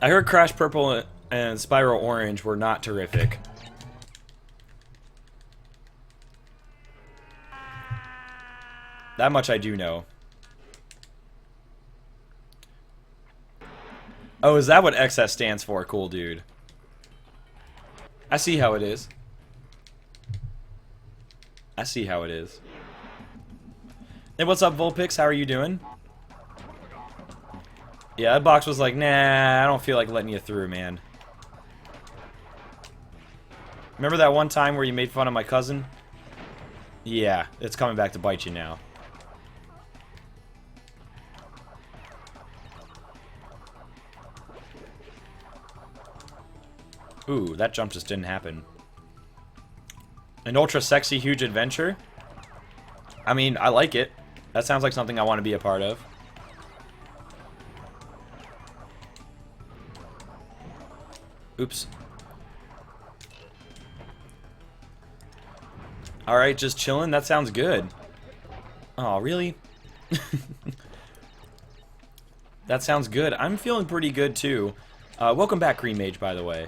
I heard Crash Purple and Spiral Orange were not terrific. That much I do know. Oh, is that what XS stands for? Cool, dude. I see how it is. I see how it is. Hey, what's up, Vulpix? How are you doing? Yeah, that box was like, nah, I don't feel like letting you through, man. Remember that one time where you made fun of my cousin? Yeah, it's coming back to bite you now. Ooh, that jump just didn't happen. An ultra sexy huge adventure? I mean, I like it. That sounds like something I want to be a part of. Oops. Alright, just chilling? That sounds good. Oh, really? That sounds good. I'm feeling pretty good, too. Welcome back, Green Mage, by the way.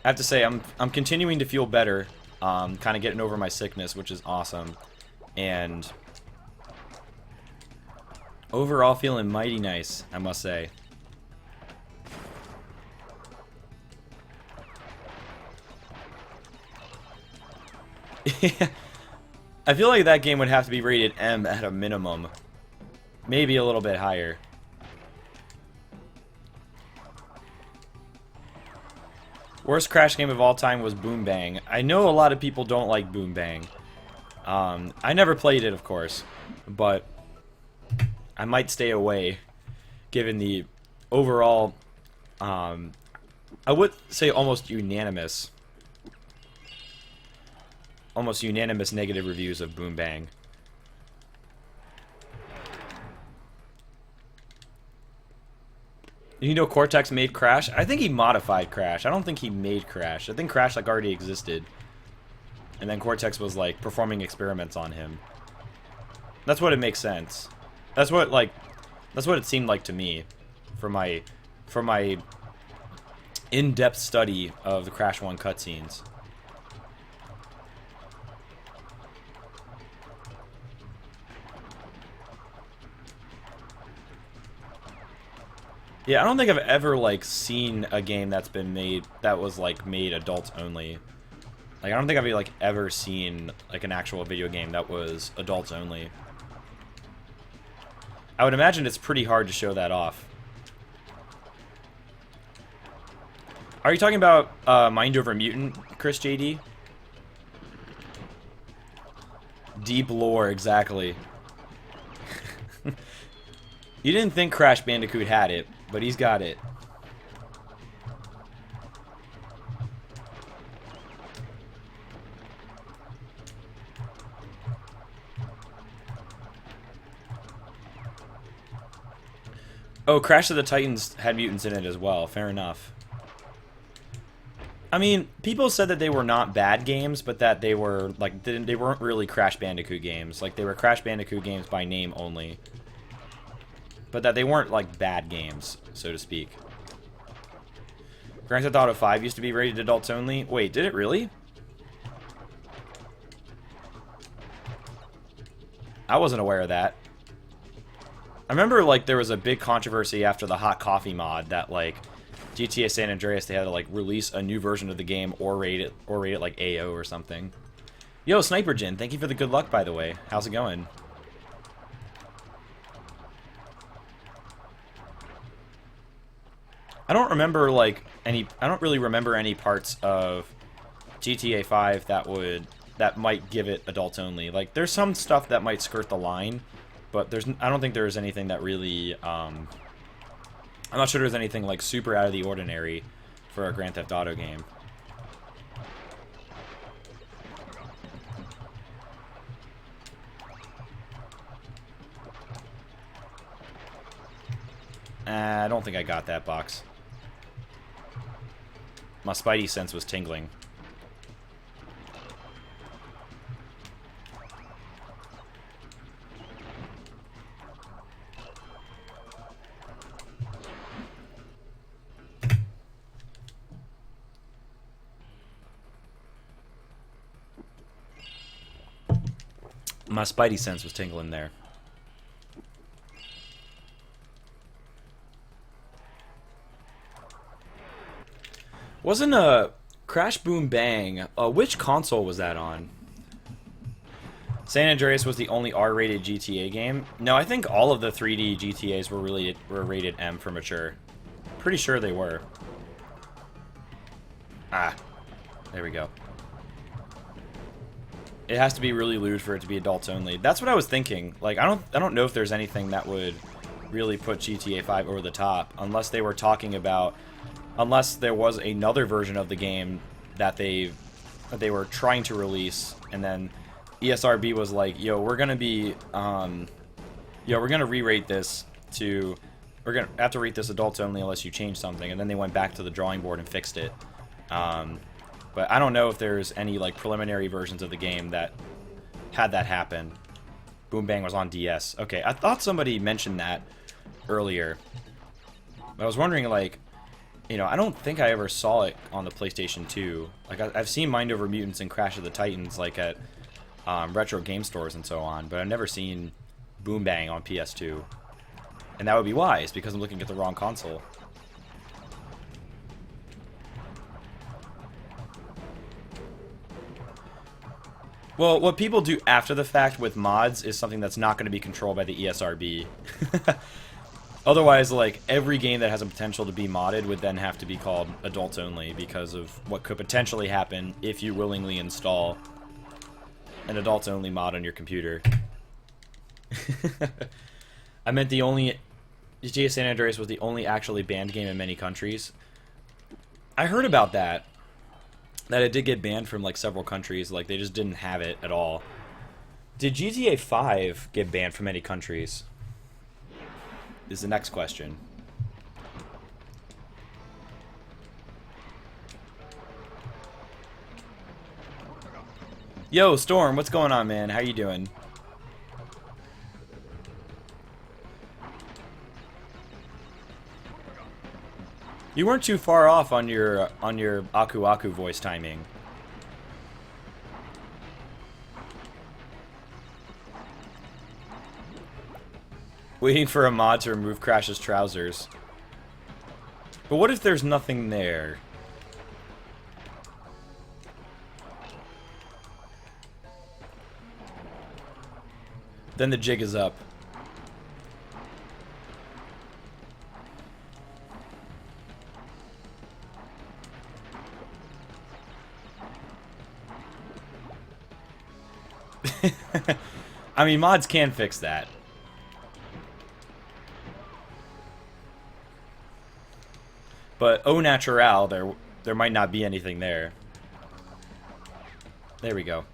I have to say, I'm continuing to feel better. Kind of getting over my sickness, which is awesome. And overall feeling mighty nice, I must say. I feel like that game would have to be rated M at a minimum. Maybe a little bit higher. Worst Crash game of all time was Boom Bang. I know a lot of people don't like Boom Bang. I never played it, of course, but I might stay away, given the overall, I would say almost unanimous negative reviews of Boom Bang. You know Cortex made Crash? I think he modified Crash. I don't think he made Crash. I think Crash like already existed. And then Cortex was like performing experiments on him. That's what it makes sense. That's what it seemed like to me for my in-depth study of the Crash 1 cutscenes. Yeah, I don't think I've ever like seen a game that's been made that was like made adults only. Like I don't think I've like ever seen like an actual video game that was adults only. I would imagine it's pretty hard to show that off. Are you talking about Mind Over Mutant, Chris JD? Deep lore, exactly. You didn't think Crash Bandicoot had it, but he's got it. Oh, Crash of the Titans had mutants in it as well. Fair enough. I mean, people said that they were not bad games, but that they were like they weren't really Crash Bandicoot games. Like they were Crash Bandicoot games by name only. But that they weren't like bad games, so to speak. Grand Theft Auto 5 used to be rated adults only. Wait, did it really? I wasn't aware of that. I remember like there was a big controversy after the hot coffee mod that like GTA San Andreas, they had to like release a new version of the game or rate it like AO or something. Yo, Sniper Jin, thank you for the good luck, by the way. How's it going? I don't remember like I don't really remember any parts of GTA 5 that might give it adults only. Like there's some stuff that might skirt the line, but I don't think there's anything that really I'm not sure there's anything like super out of the ordinary for a Grand Theft Auto game. I don't think I got that box. My spidey sense was tingling. My spidey sense was tingling there. Wasn't a Crash Boom Bang? Which console was that on? San Andreas was the only R-rated GTA game. No, I think all of the 3D GTAs were rated M for mature. Pretty sure they were. Ah, there we go. It has to be really lewd for it to be adults only. That's what I was thinking. Like, I don't know if there's anything that would really put GTA 5 over the top, unless they were talking about, unless there was another version of the game that they were trying to release, and then ESRB was like, yo, we're gonna re-rate this to, we're gonna have to rate this adults only unless you change something, and then they went back to the drawing board and fixed it. But I don't know if there's any like preliminary versions of the game that had that happen. Boom Bang was on DS. Okay, I thought somebody mentioned that earlier. I was wondering, like, you know, I don't think I ever saw it on the PlayStation 2. Like, I've seen Mind Over Mutants and Crash of the Titans, like, at retro game stores and so on, but I've never seen Boom Bang on PS2. And that would be wise, because I'm looking at the wrong console. Well, what people do after the fact with mods is something that's not going to be controlled by the ESRB. Otherwise, like, every game that has a potential to be modded would then have to be called adults only because of what could potentially happen if you willingly install an adults only mod on your computer. I meant the only... GTA San Andreas was the only actually banned game in many countries. I heard about that. That it did get banned from, like, several countries. Like, they just didn't have it at all. Did GTA 5 get banned from any countries? Is the next question. Yo, Storm, what's going on, man? How you doing? You weren't too far off on your Aku Aku voice timing. Waiting for a mod to remove Crash's trousers. But what if there's nothing there? Then the jig is up. I mean, mods can fix that. But au natural, there might not be anything there. There we go.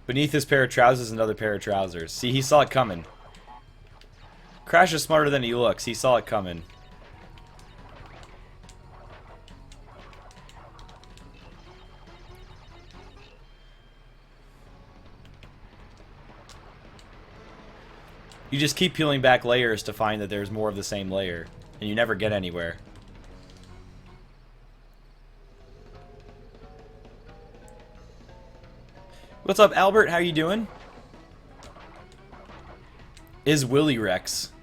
Beneath this pair of trousers, another pair of trousers. See, he saw it coming. Crash is smarter than he looks. He saw it coming. You just keep peeling back layers to find that there's more of the same layer, and you never get anywhere. What's up, Albert? How you doing? Is Willy Rex?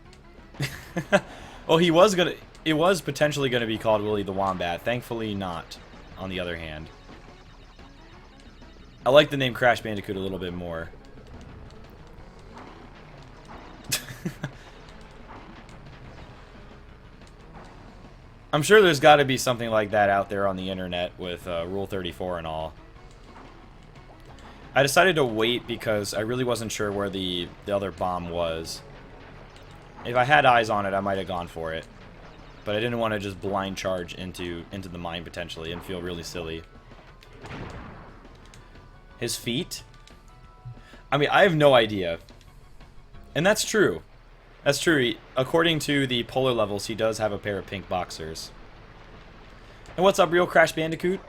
Well, he was gonna... It was potentially gonna be called Willy the Wombat. Thankfully not, on the other hand. I like the name Crash Bandicoot a little bit more. I'm sure there's got to be something like that out there on the internet with Rule 34 and all. I decided to wait because I really wasn't sure where the other bomb was. If I had eyes on it, I might have gone for it. But I didn't want to just blind charge into the mine potentially and feel really silly. His feet? I mean, I have no idea. And that's true. That's true. According to the polar levels, he does have a pair of pink boxers. And what's up, real Crash Bandicoot?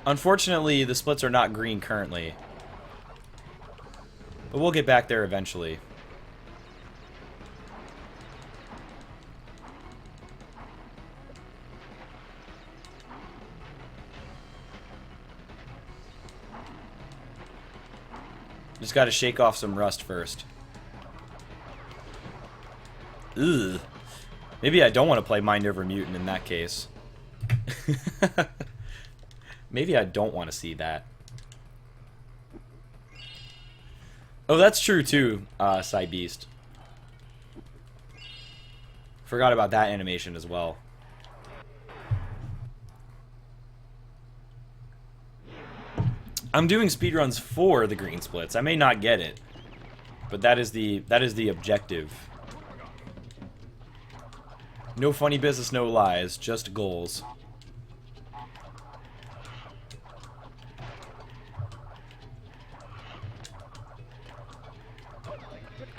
Unfortunately, the splits are not green currently. But we'll get back there eventually. Just gotta shake off some rust first. Ugh. Maybe I don't want to play Mind Over Mutant in that case. Maybe I don't want to see that. Oh, that's true too, Beast. Forgot about that animation as well. I'm doing speedruns for the green splits. I may not get it, but that is the objective. No funny business, no lies, just goals.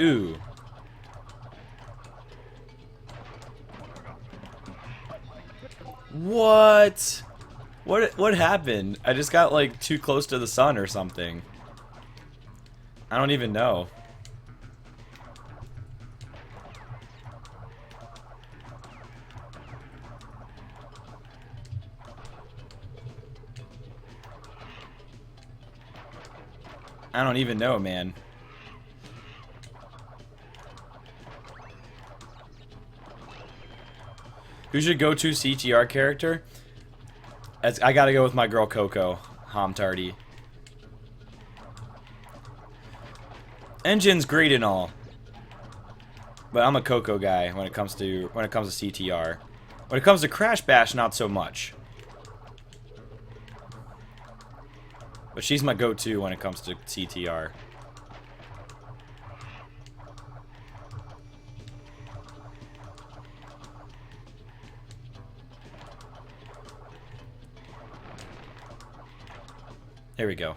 Ooh. What? What happened? I just got like too close to the sun or something. I don't even know. I don't even know, man. Who's your go-to CTR character? I gotta go with my girl Coco, Tardy. Engine's great and all, but I'm a Coco guy when it comes to CTR. When it comes to Crash Bash, not so much. But she's my go-to when it comes to CTR. There we go.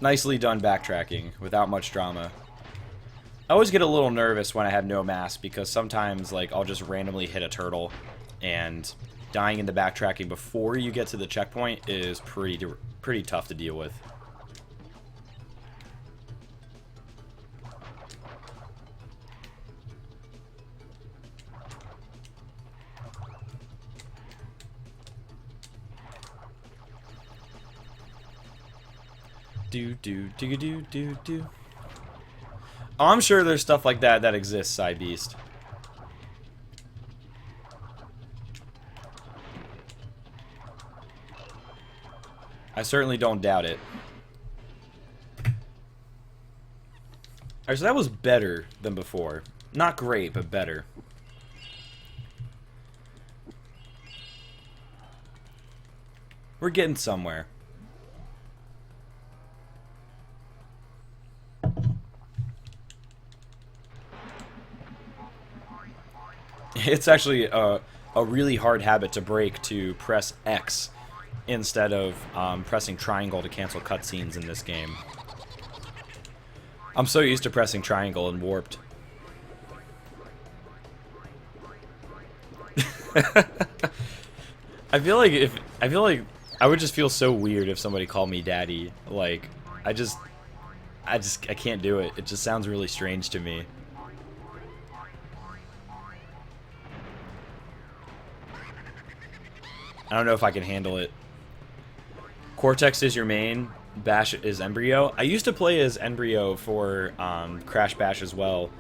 Nicely done backtracking, without much drama. I always get a little nervous when I have no mask, because sometimes, like, I'll just randomly hit a turtle, and dying in the backtracking before you get to the checkpoint is pretty tough to deal with. Do. Oh, I'm sure there's stuff like that that exists, Beast. I certainly don't doubt it. Alright, so that was better than before. Not great, but better. We're getting somewhere. It's actually a really hard habit to break to press X instead of pressing triangle to cancel cutscenes in this game. I'm so used to pressing triangle and warped. I feel like I would just feel so weird if somebody called me daddy. Like, I can't do it. It just sounds really strange to me. I don't know if I can handle it. Cortex is your main, Bash is Embryo. I used to play as Embryo for Crash Bash as well,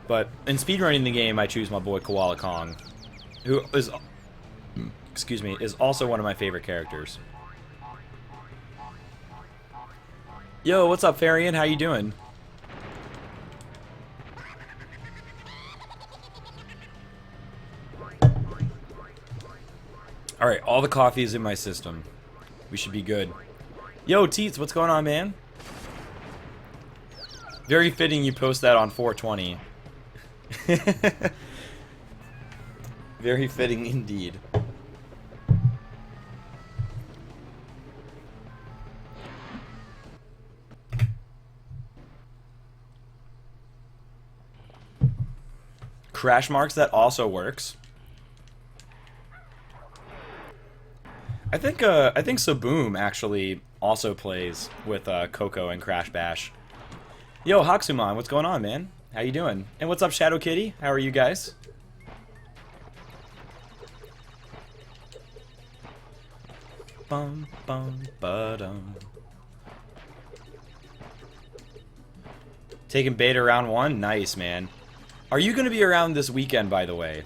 but in speedrunning the game I choose my boy Koala Kong, who is, excuse me, is also one of my favorite characters. Yo, what's up, Farian? How you doing? Alright, all the coffee is in my system. We should be good. Yo, Teets, what's going on, man? Very fitting you post that on 420. Very fitting indeed. Crash marks, that also works. I think Saboom actually also plays with Coco and Crash Bash. Yo, Haxuman, what's going on, man? How you doing? And what's up, Shadow Kitty? How are you guys? bum, bum, ba-dum. Taking beta round 1? Nice, man. Are you going to be around this weekend, by the way?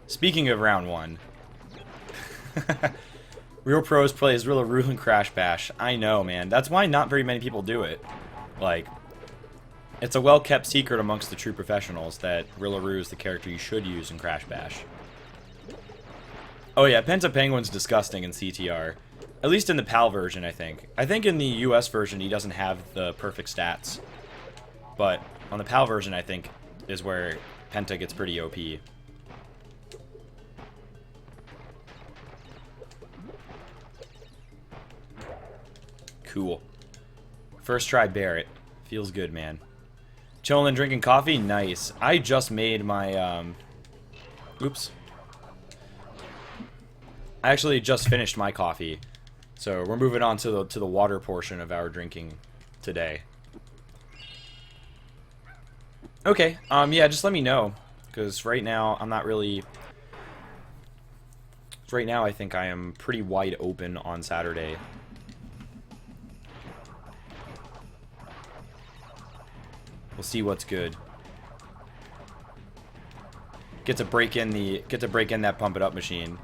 Speaking of round 1. Real pros plays Rillaroo and Crash Bash. I know, man. That's why not very many people do it. Like, it's a well-kept secret amongst the true professionals that Rillaroo is the character you should use in Crash Bash. Oh yeah, Penta Penguin's disgusting in CTR. At least in the PAL version, I think. I think in the US version he doesn't have the perfect stats. But on the PAL version, I think, is where Penta gets pretty OP. Cool. First try Barrett. Feels good, man. Chilling and drinking coffee? Nice. I just made my, oops. I actually just finished my coffee. So we're moving on to the water portion of our drinking today. Okay, yeah, just let me know. Because right now, I'm not really... Right now, I think I am pretty wide open on Saturday. We'll see what's good. Get to break in that pump it up machine.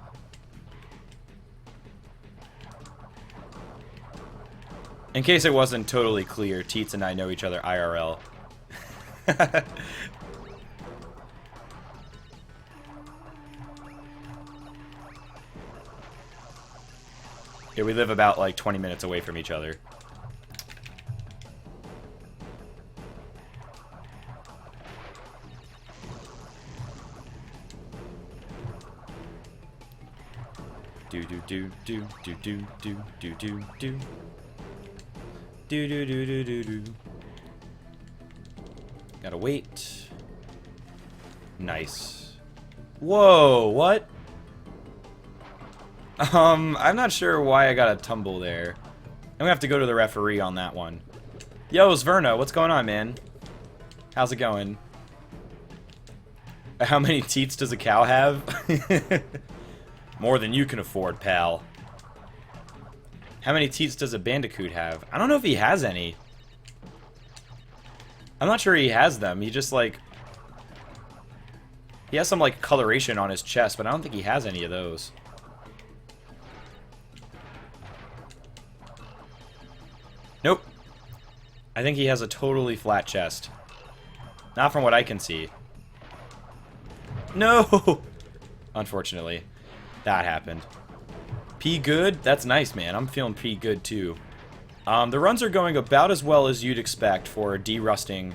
In case it wasn't totally clear, Teets and I know each other IRL. Yeah, we live about like 20 minutes away from each other. Do do do do do do do do do do. Do do do do do do. Gotta wait. Nice. Whoa, what? I'm not sure why I got a tumble there. I'm gonna have to go to the referee on that one. Yo, Sverna, what's going on, man? How's it going? How many teats does a cow have? More than you can afford, pal. How many teats does a Bandicoot have? I don't know if he has any. I'm not sure he has them. He just, like... He has some, like, coloration on his chest, but I don't think he has any of those. Nope. I think he has a totally flat chest. Not from what I can see. No! Unfortunately. That happened. P good? That's nice, man. I'm feeling P good, too. The runs are going about as well as you'd expect for derusting,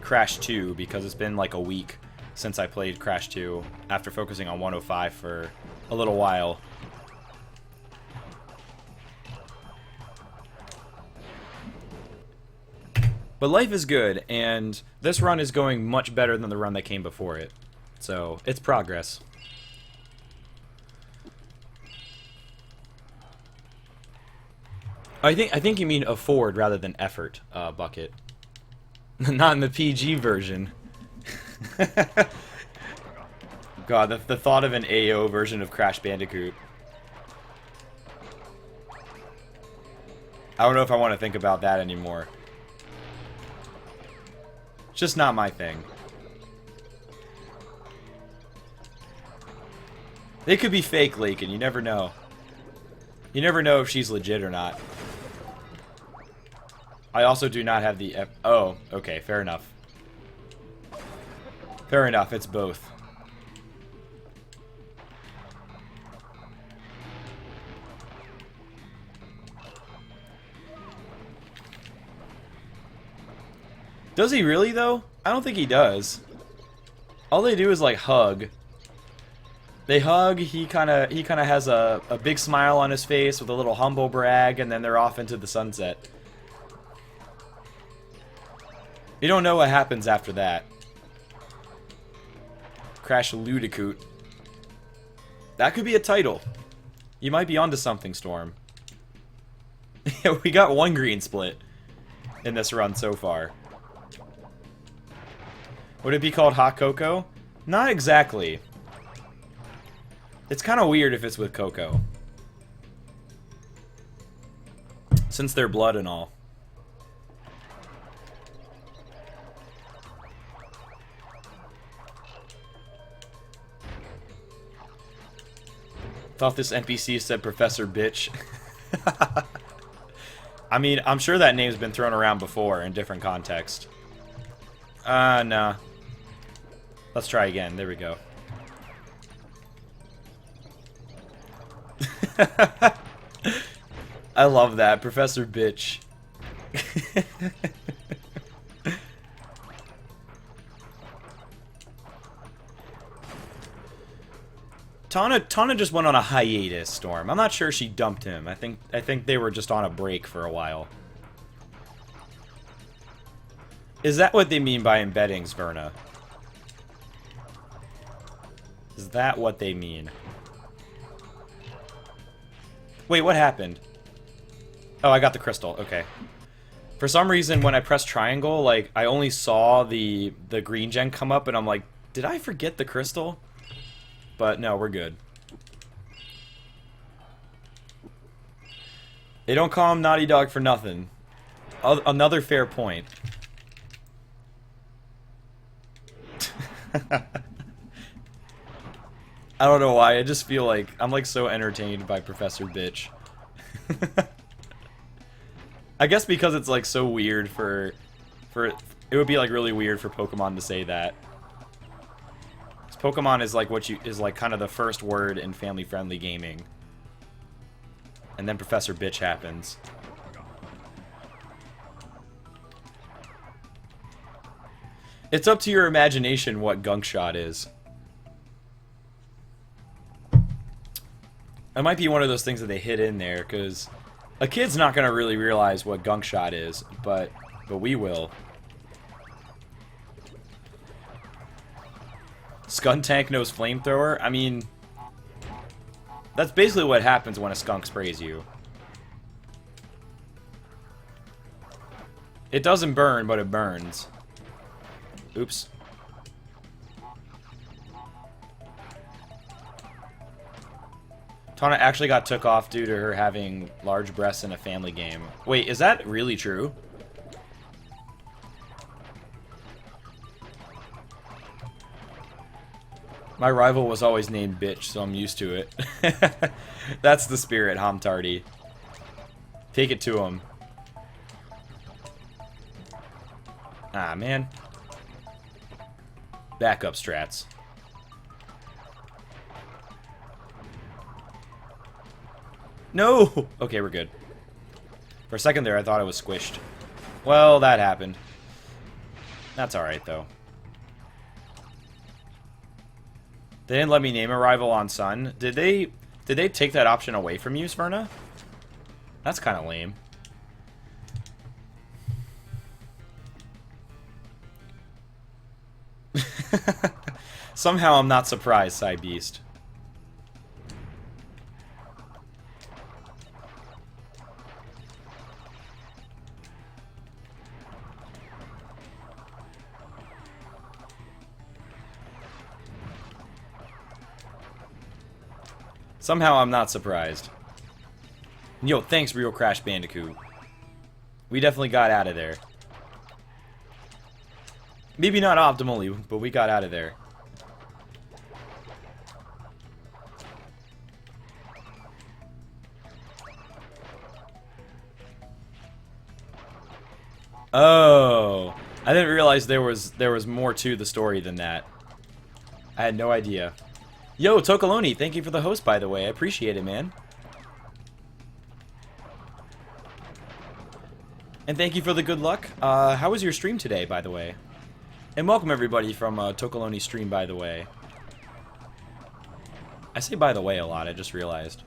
Crash 2, because it's been like a week since I played Crash 2 after focusing on 105 for a little while. But life is good, and this run is going much better than the run that came before it. So, it's progress. I think you mean afford rather than effort, Bucket. Not in the PG version. God, the thought of an AO version of Crash Bandicoot. I don't know if I want to think about that anymore. It's just not my thing. They could be fake, Lakin. You never know. You never know if she's legit or not. I also do not have the... Oh, okay. Fair enough. Fair enough. It's both. Does he really, though? I don't think he does. All they do is, like, hug. They hug, he kinda has a big smile on his face with a little humble brag, and then they're off into the sunset. You don't know what happens after that. Crash Ludicoot. That could be a title. You might be onto something, Storm. We got one green split in this run so far. Would it be called hot cocoa? Not exactly. It's kind of weird if it's with cocoa. Since they're blood and all. Thought this NPC said Professor Bitch. I mean, I'm sure that name's been thrown around before in different contexts. Nah. Let's try again. There we go. I love that. Professor Bitch. Tana just went on a hiatus, Storm. I'm not sure she dumped him. I think they were just on a break for a while. Is that what they mean by embeddings, Verna? Is that what they mean? Wait, what happened? Oh, I got the crystal. Okay. For some reason, when I pressed triangle, like, I only saw the green gen come up, and I'm like, did I forget the crystal? But no, we're good. They don't call him Naughty Dog for nothing. Another fair point. I don't know why, I just feel like I'm like so entertained by Professor Bitch. I guess because it's like so weird for it would be like really weird for Pokemon to say that. Pokemon is like is kind of the first word in family-friendly gaming. And then Professor Bitch happens. It's up to your imagination what Gunk Shot is. It might be one of those things that they hit in there, because a kid's not going to really realize what Gunk Shot is, but we will. Skuntank knows Flamethrower? I mean, that's basically what happens when a skunk sprays you. It doesn't burn, but it burns. Oops. Tana actually got took off due to her having large breasts in a family game. Wait, is that really true? My rival was always named Bitch, so I'm used to it. That's the spirit, Hamtardi. Take it to him. Ah, man. Backup strats. No! Okay, we're good. For a second there, I thought I was squished. Well, that happened. That's alright, though. They didn't let me name a rival on Sun. Did they take that option away from you, Sverna? That's kind of lame. Somehow I'm not surprised, Psybeast. Somehow I'm not surprised. Yo, thanks, Real Crash Bandicoot. We definitely got out of there. Maybe not optimally, but we got out of there. Oh, I didn't realize there was more to the story than that. I had no idea. Yo, Tokoloni, thank you for the host, by the way. I appreciate it, man. And thank you for the good luck. How was your stream today, by the way? And welcome everybody from Tokoloni's stream, by the way. I say by the way a lot, I just realized.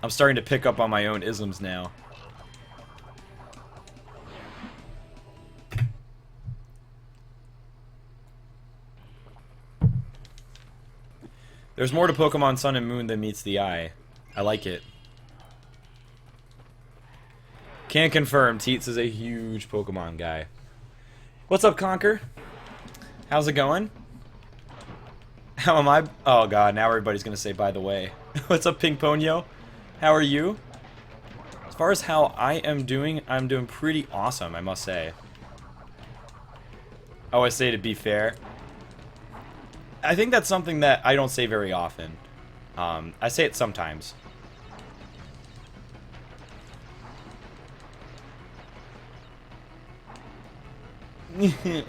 I'm starting to pick up on my own isms now. There's more to Pokemon Sun and Moon than meets the eye. I like it. Can confirm, Teets is a huge Pokemon guy. What's up, Conker? How's it going? How am I? Oh god, now everybody's gonna say by the way. What's up, Pink Ponyo? How are you? As far as how I am doing, I'm doing pretty awesome, I must say. I always say to be fair. I think that's something that I don't say very often. I say it sometimes.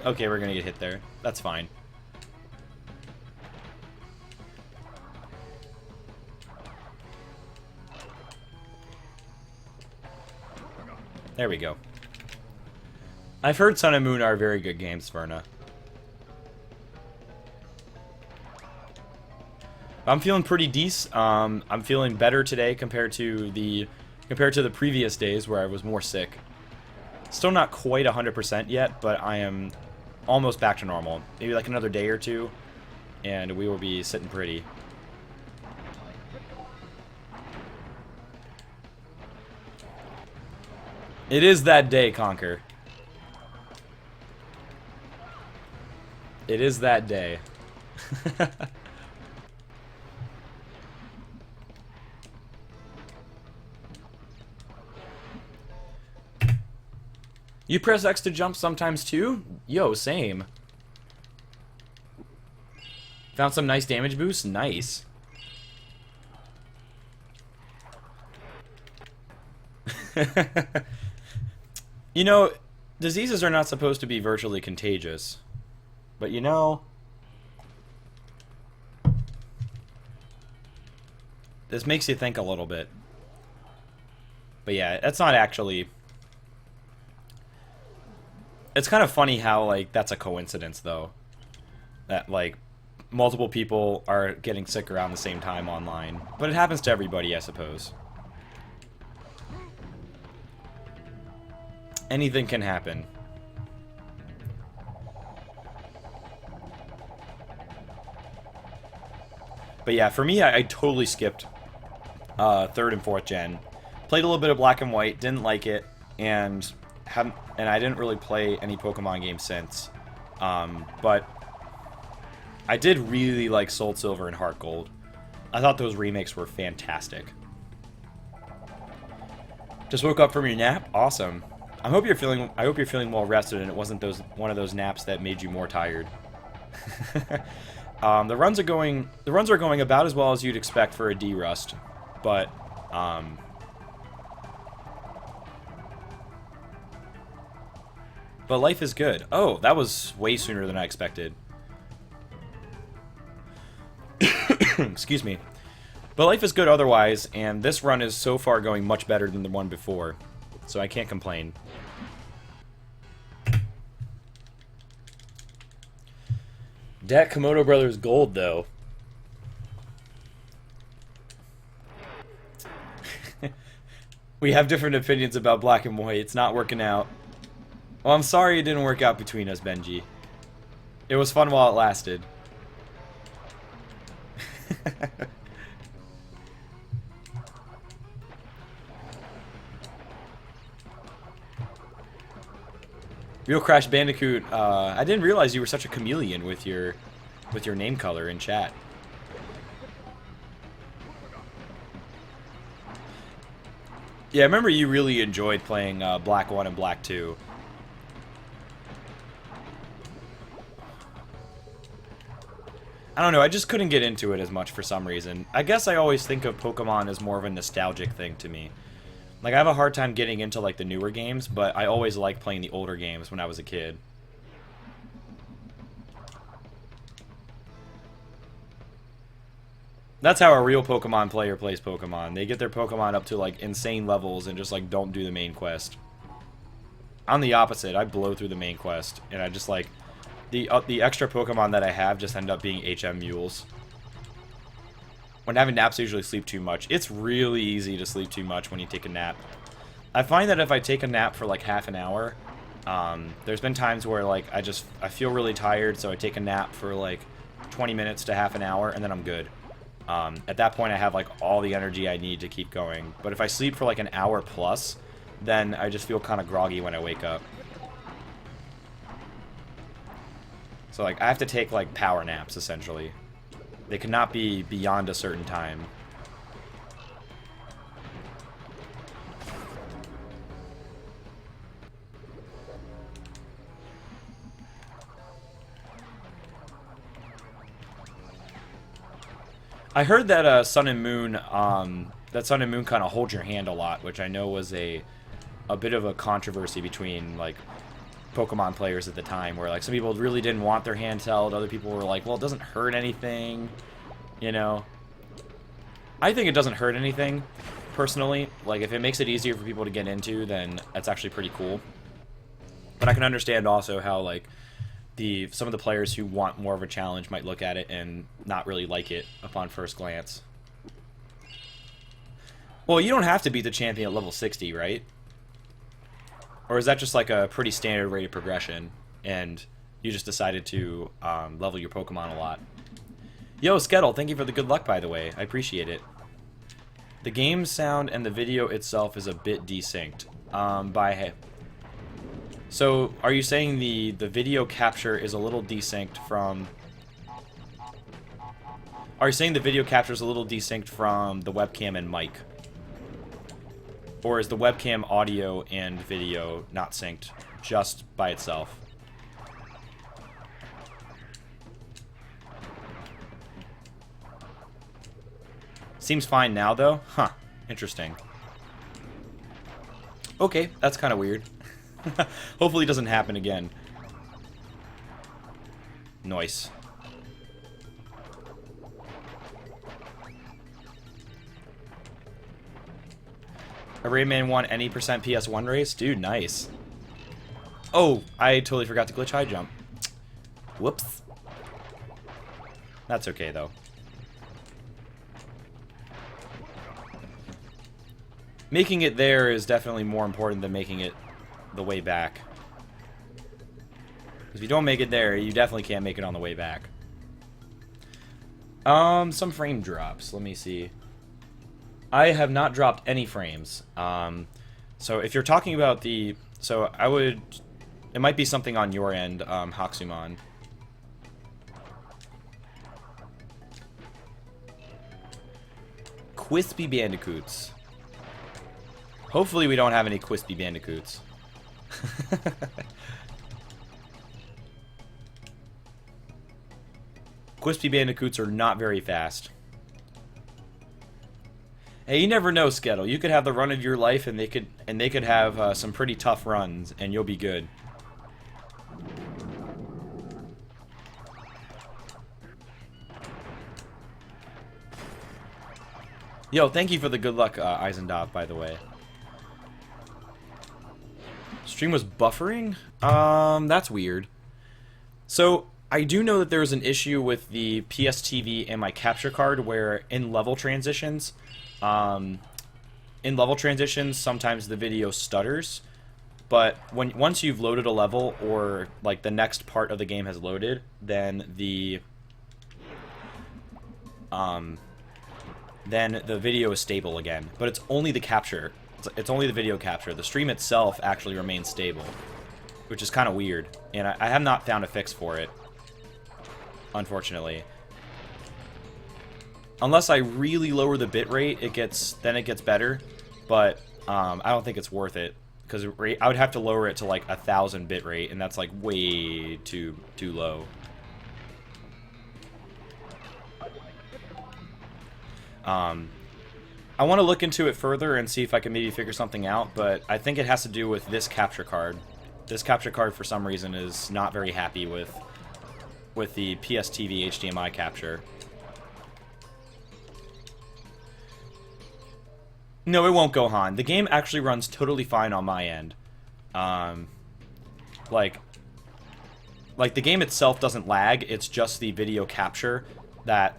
Okay, we're gonna get hit there. That's fine. There we go. I've heard Sun and Moon are very good games, Verna. I'm feeling pretty decent. I'm feeling better today compared to the previous days where I was more sick. Still not quite 100% yet, but I am almost back to normal. Maybe like another day or two, and we will be sitting pretty. It is that day, Conquer. It is that day. You press X to jump sometimes too? Yo, same. Found some nice damage boosts? Nice. You know, diseases are not supposed to be virtually contagious. But you know, this makes you think a little bit. But yeah, that's not actually... It's kind of funny how, like, that's a coincidence, though. That, like, multiple people are getting sick around the same time online. But it happens to everybody, I suppose. Anything can happen. But yeah, for me, I totally skipped 3rd and 4th gen. Played a little bit of Black and White, didn't like it, and I didn't really play any Pokemon games since. But I did really like Soul Silver and Heart Gold. I thought those remakes were fantastic. Just woke up from your nap? Awesome. I hope you're feeling well rested and it wasn't one of those naps that made you more tired. The runs are going about as well as you'd expect for a D-Rust, but life is good. Oh, that was way sooner than I expected. Excuse me. But life is good otherwise, and this run is so far going much better than the one before, so I can't complain. Dat Komodo Brothers Gold, though. We have different opinions about Black and White. It's not working out. Well, I'm sorry it didn't work out between us, Benji. It was fun while it lasted. Real Crash Bandicoot, I didn't realize you were such a chameleon with your name color in chat. Yeah, I remember you really enjoyed playing Black 1 and Black 2. I don't know, I just couldn't get into it as much for some reason. I guess I always think of Pokemon as more of a nostalgic thing to me. Like, I have a hard time getting into, like, the newer games, but I always liked playing the older games when I was a kid. That's how a real Pokemon player plays Pokemon. They get their Pokemon up to, like, insane levels and just, like, don't do the main quest. I'm the opposite. I blow through the main quest, and I just, like... The extra Pokemon that I have just end up being HM Mules. When having naps, I usually sleep too much. It's really easy to sleep too much when you take a nap. I find that if I take a nap for like half an hour, there's been times where like I feel really tired, so I take a nap for like 20 minutes to half an hour, and then I'm good. At that point, I have like all the energy I need to keep going. But if I sleep for like an hour plus, then I just feel kind of groggy when I wake up. So, like, I have to take, like, power naps, essentially. They cannot be beyond a certain time. I heard that Sun and Moon, kind of hold your hand a lot, which I know was a bit of a controversy between, like, Pokemon players at the time, where, like, some people really didn't want their hand held, other people were like, well, it doesn't hurt anything, you know? I think it doesn't hurt anything, personally. Like, if it makes it easier for people to get into, then that's actually pretty cool. But I can understand also how, like, some of the players who want more of a challenge might look at it and not really like it upon first glance. Well, you don't have to beat the champion at level 60, right? Or is that just like a pretty standard rate of progression, and you just decided to level your Pokemon a lot? Yo, Skettle, thank you for the good luck, by the way. I appreciate it. The game sound and the video itself is a bit desynced. So, are you saying the video capture is a little desynced from... Are you saying the video capture is a little desynced from the webcam and mic? Or is the webcam audio and video not synced just by itself? Seems fine now, though? Huh. Interesting. Okay, that's kind of weird. Hopefully it doesn't happen again. Nice. A Rayman won any percent PS1 race? Dude, nice. Oh, I totally forgot to glitch high jump. Whoops. That's okay, though. Making it there is definitely more important than making it the way back. If you don't make it there, you definitely can't make it on the way back. Some frame drops. Let me see. I have not dropped any frames. So if you're talking about the... So I would... It might be something on your end, Haxumon. Quispy Bandicoots. Hopefully we don't have any Quispy Bandicoots. Quispy Bandicoots are not very fast. Hey, you never know, Skettle. You could have the run of your life, and they could have some pretty tough runs, and you'll be good. Yo, thank you for the good luck, Eisendorf, by the way. Stream was buffering? That's weird. So, I do know that there was an issue with the PSTV and my capture card where in level transitions, sometimes the video stutters, but once you've loaded a level or like the next part of the game has loaded, then the video is stable again. But it's only the capture. It's only the video capture. The stream itself actually remains stable, which is kind of weird, and I have not found a fix for it, unfortunately. Unless I really lower the bitrate, it gets better, but I don't think it's worth it, because I would have to lower it to like 1,000 bitrate, and that's like way too low. I want to look into it further and see if I can maybe figure something out, but I think it has to do with this capture card. This capture card, for some reason, is not very happy with the PSTV HDMI capture. No, it won't, Gohan. The game actually runs totally fine on my end. Like the game itself doesn't lag. It's just the video capture that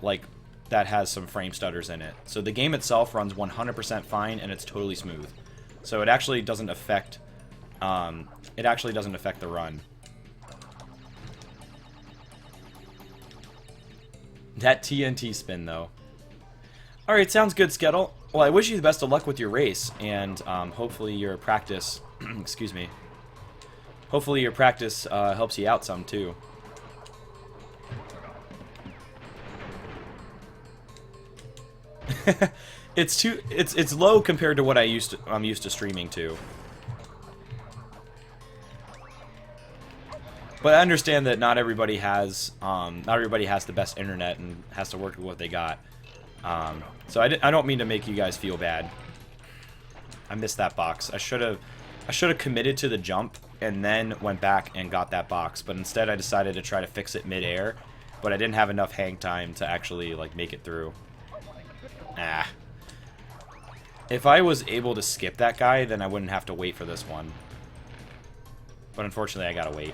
has some frame stutters in it. So the game itself runs 100% fine, and it's totally smooth. So it actually doesn't affect the run. That TNT spin, though. Alright, sounds good, Skettle. Well, I wish you the best of luck with your race, and hopefully your practice, excuse me, hopefully your practice helps you out some too. It's low compared to what I'm used to streaming to. But I understand that not everybody has the best internet and has to work with what they got. So I don't mean to make you guys feel bad. I missed that box. I should have committed to the jump and then went back and got that box. But instead, I decided to try to fix it mid-air. But I didn't have enough hang time to actually like make it through. Ah. If I was able to skip that guy, then I wouldn't have to wait for this one. But unfortunately, I gotta wait.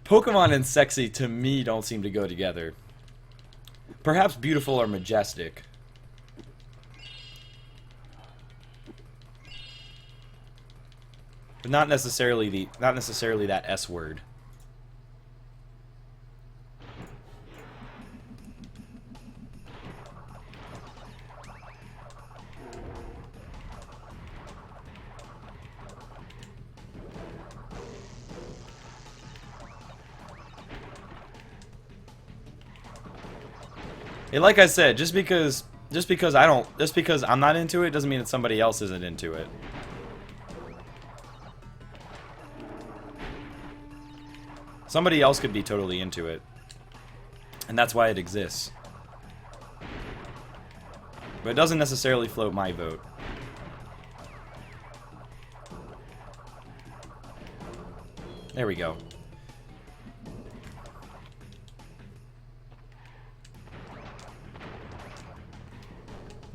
Pokemon and sexy, to me, don't seem to go together. Perhaps beautiful or majestic. But not necessarily that S word. And like I said, just because I'm not into it doesn't mean that somebody else isn't into it. Somebody else could be totally into it. And that's why it exists. But it doesn't necessarily float my vote. There we go.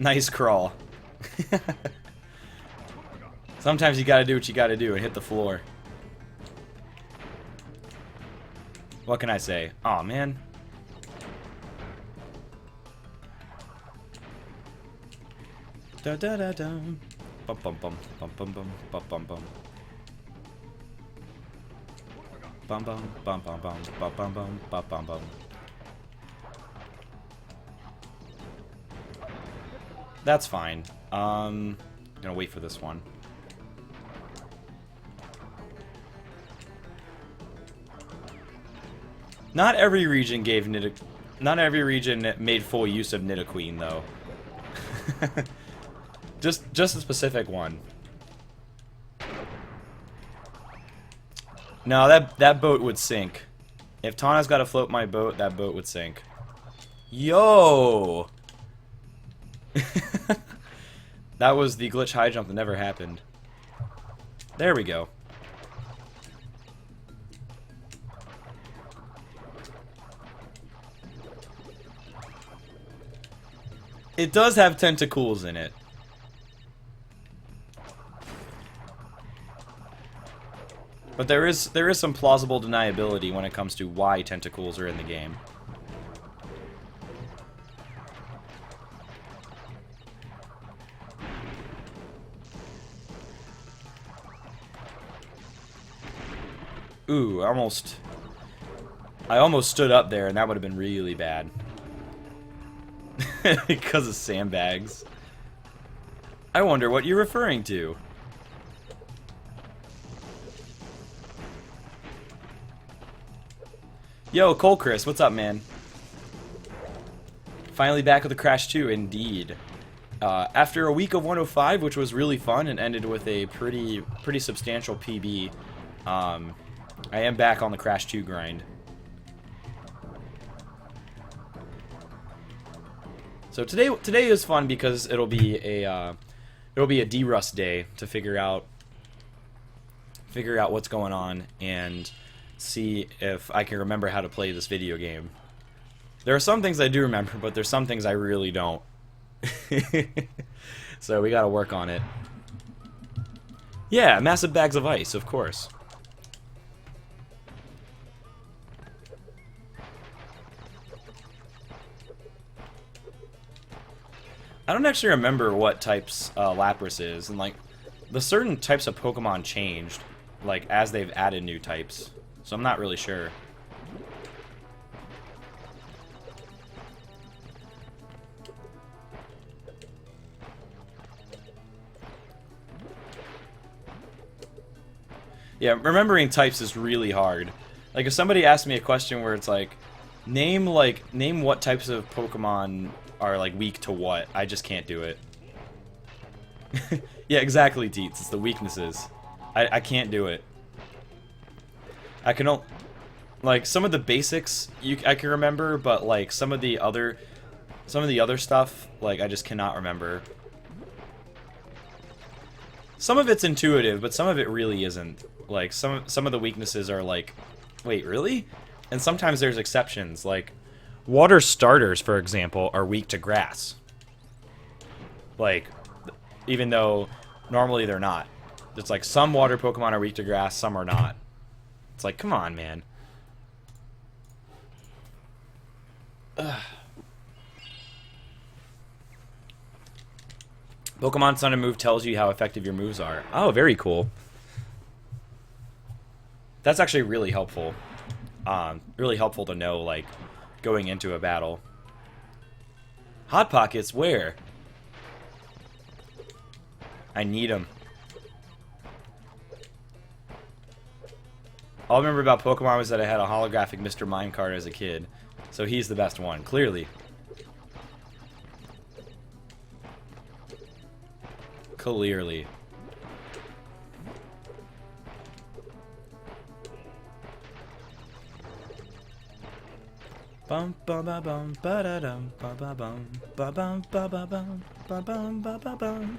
Nice crawl. Sometimes you gotta do what you gotta do and hit the floor. What can I say? Aw, man. Da da da dum. Bum bum bum bum bum bum bum bum bum. Bum bum bum bum bum bum bum bum bum bum bum. That's fine. Gonna wait for this one. Not every region made full use of Nidoqueen though. just a specific one. No, that boat would sink. If Tana's got to float my boat, that boat would sink. Yo! That was the glitch high jump that never happened. There we go. It does have tentacles in it. But there is some plausible deniability when it comes to why tentacles are in the game. Ooh, I almost stood up there and that would have been really bad. Because of sandbags. I wonder what you're referring to. Yo, Cole Chris, what's up, man? Finally back with the Crash 2, indeed. After a week of 105, which was really fun and ended with a pretty substantial PB, I am back on the Crash 2 grind. So today is fun because it'll be a D-Rust day to figure out what's going on and see if I can remember how to play this video game. There are some things I do remember, but there's some things I really don't. So we gotta work on it. Yeah, massive bags of ice, of course. I don't actually remember what types Lapras is, and like the certain types of Pokemon changed, like as they've added new types. So I'm not really sure. Yeah, remembering types is really hard. Like, if somebody asks me a question where it's name what types of Pokemon are, like, weak to what, I just can't do it. Yeah, exactly, Teets. It's the weaknesses. I can't do it. I can only... Like, some of the basics I can remember, but, like, some of the other stuff, like, I just cannot remember. Some of it's intuitive, but some of it really isn't. Like, some of the weaknesses are like, wait, really? And sometimes there's exceptions, like, water starters, for example, are weak to grass. Like, even though normally they're not. It's like some water Pokemon are weak to grass, some are not. It's like, come on, man. Ugh. Pokemon Sun and Move tells you how effective your moves are. Oh, very cool. That's actually really helpful. Really helpful to know, like, going into a battle. Hot Pockets, where? I need them. All I remember about Pokemon was that I had a holographic Mr. Mime card as a kid. So he's the best one, clearly. Clearly. Bum ba ba bum ba da dum ba ba bum ba bum ba ba bum ba bum ba ba bum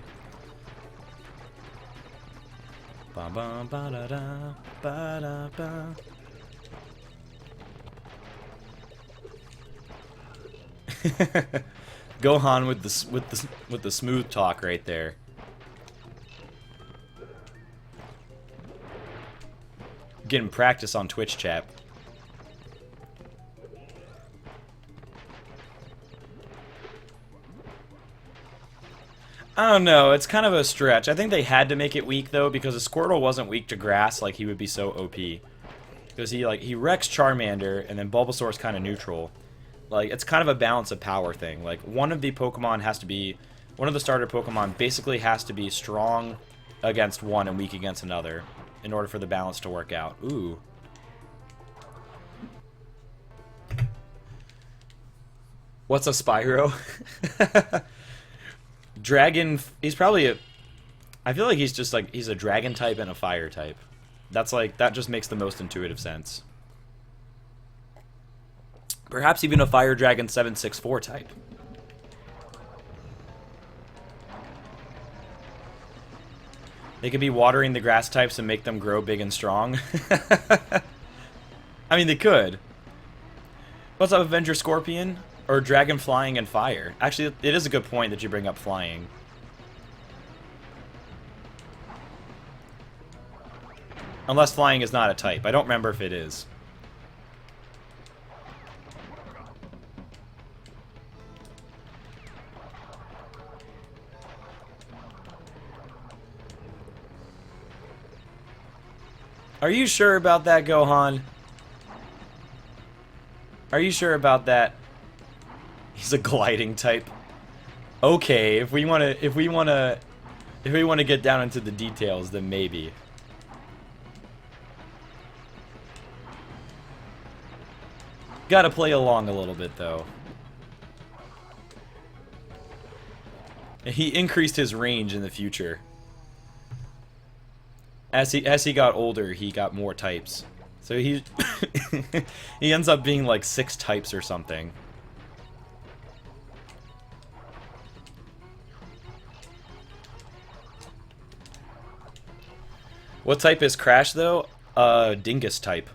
ba bum ba da da ba da ba. Gohan with the smooth talk right there. Getting practice on Twitch chat. I don't know, it's kind of a stretch. I think they had to make it weak though, because if Squirtle wasn't weak to grass, like, he would be so OP. Because he wrecks Charmander, and then Bulbasaur's kind of neutral. Like, it's kind of a balance of power thing. Like, one of the starter Pokemon basically has to be strong against one and weak against another in order for the balance to work out. Ooh. What's a Spyro? Dragon, he's probably I feel like he's just like, he's a dragon type and a fire type. That's like, that just makes the most intuitive sense. Perhaps even a Fire Dragon 764 type. They could be watering the grass types and make them grow big and strong. I mean, they could. What's up, Avenger Scorpion? Or Dragon Flying and Fire. Actually, it is a good point that you bring up flying. Unless flying is not a type. I don't remember if it is. Are you sure about that, Gohan? Are you sure about that? He's a gliding type. Okay, if we want to get down into the details, then maybe. Gotta play along a little bit though. He increased his range in the future. As he got older, he got more types. So he he ends up being like 6 types or something. What type is Crash though? Dingus type.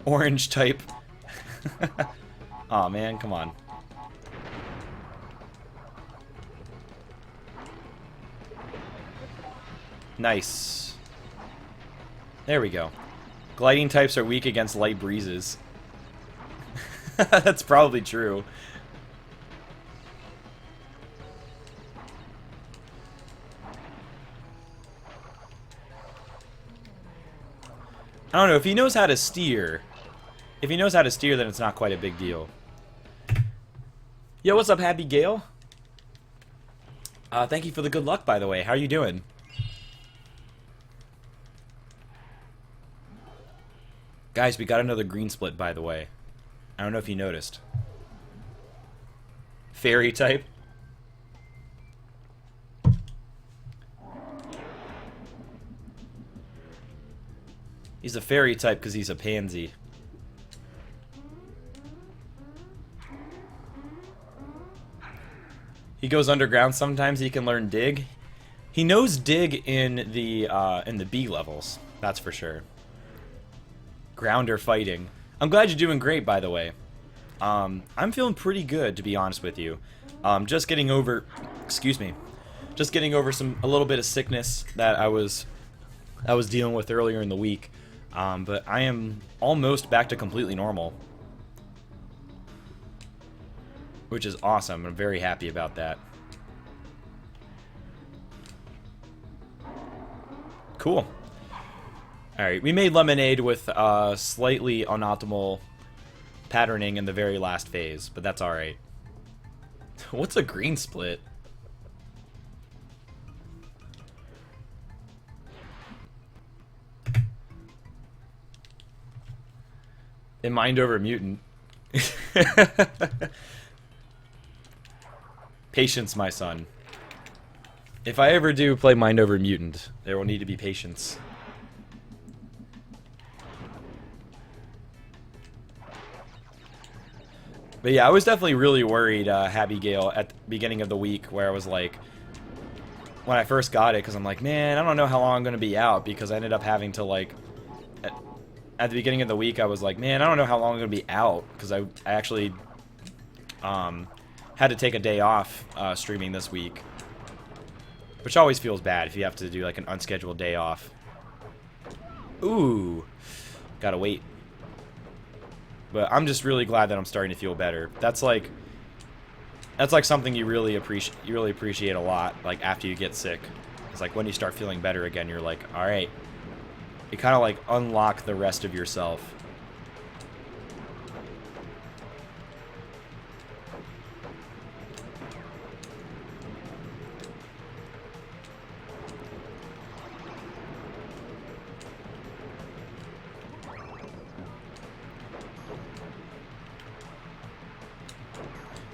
Orange type. Aw, man, come on. Nice. There we go. Gliding types are weak against light breezes. That's probably true. I don't know, if he knows how to steer, If he knows how to steer, then it's not quite a big deal. Yo, what's up, Happy Gale? Thank you for the good luck, by the way. How are you doing? Guys, we got another green split, by the way. I don't know if you noticed. Fairy type. He's a fairy type because he's a pansy. He goes underground sometimes. He can learn dig. He knows dig in the B levels. That's for sure. Grounder fighting. I'm glad you're doing great, by the way. I'm feeling pretty good, to be honest with you. Just getting over, excuse me, just getting over a little bit of sickness that I was dealing with earlier in the week. But I am almost back to completely normal, which is awesome. I'm very happy about that. Cool. Alright, we made lemonade with slightly unoptimal patterning in the very last phase, but that's alright. What's a green split? In Mind Over Mutant. Patience, my son. If I ever do play Mind Over Mutant, there will need to be patience. But yeah, I was definitely really worried, Happy Gale, at the beginning of the week, where I was like, when I first got it, because I'm like, man, I don't know how long I'm going to be out, because I ended up having to, like, at the beginning of the week, I was like, man, I don't know how long I'm going to be out, because I actually had to take a day off streaming this week, which always feels bad if you have to do, like, an unscheduled day off. Ooh, gotta wait. But I'm just really glad that I'm starting to feel better. That's like something you really appreciate a lot, like, after you get sick. It's like when you start feeling better again, you're like, all right. You kind of like unlock the rest of yourself.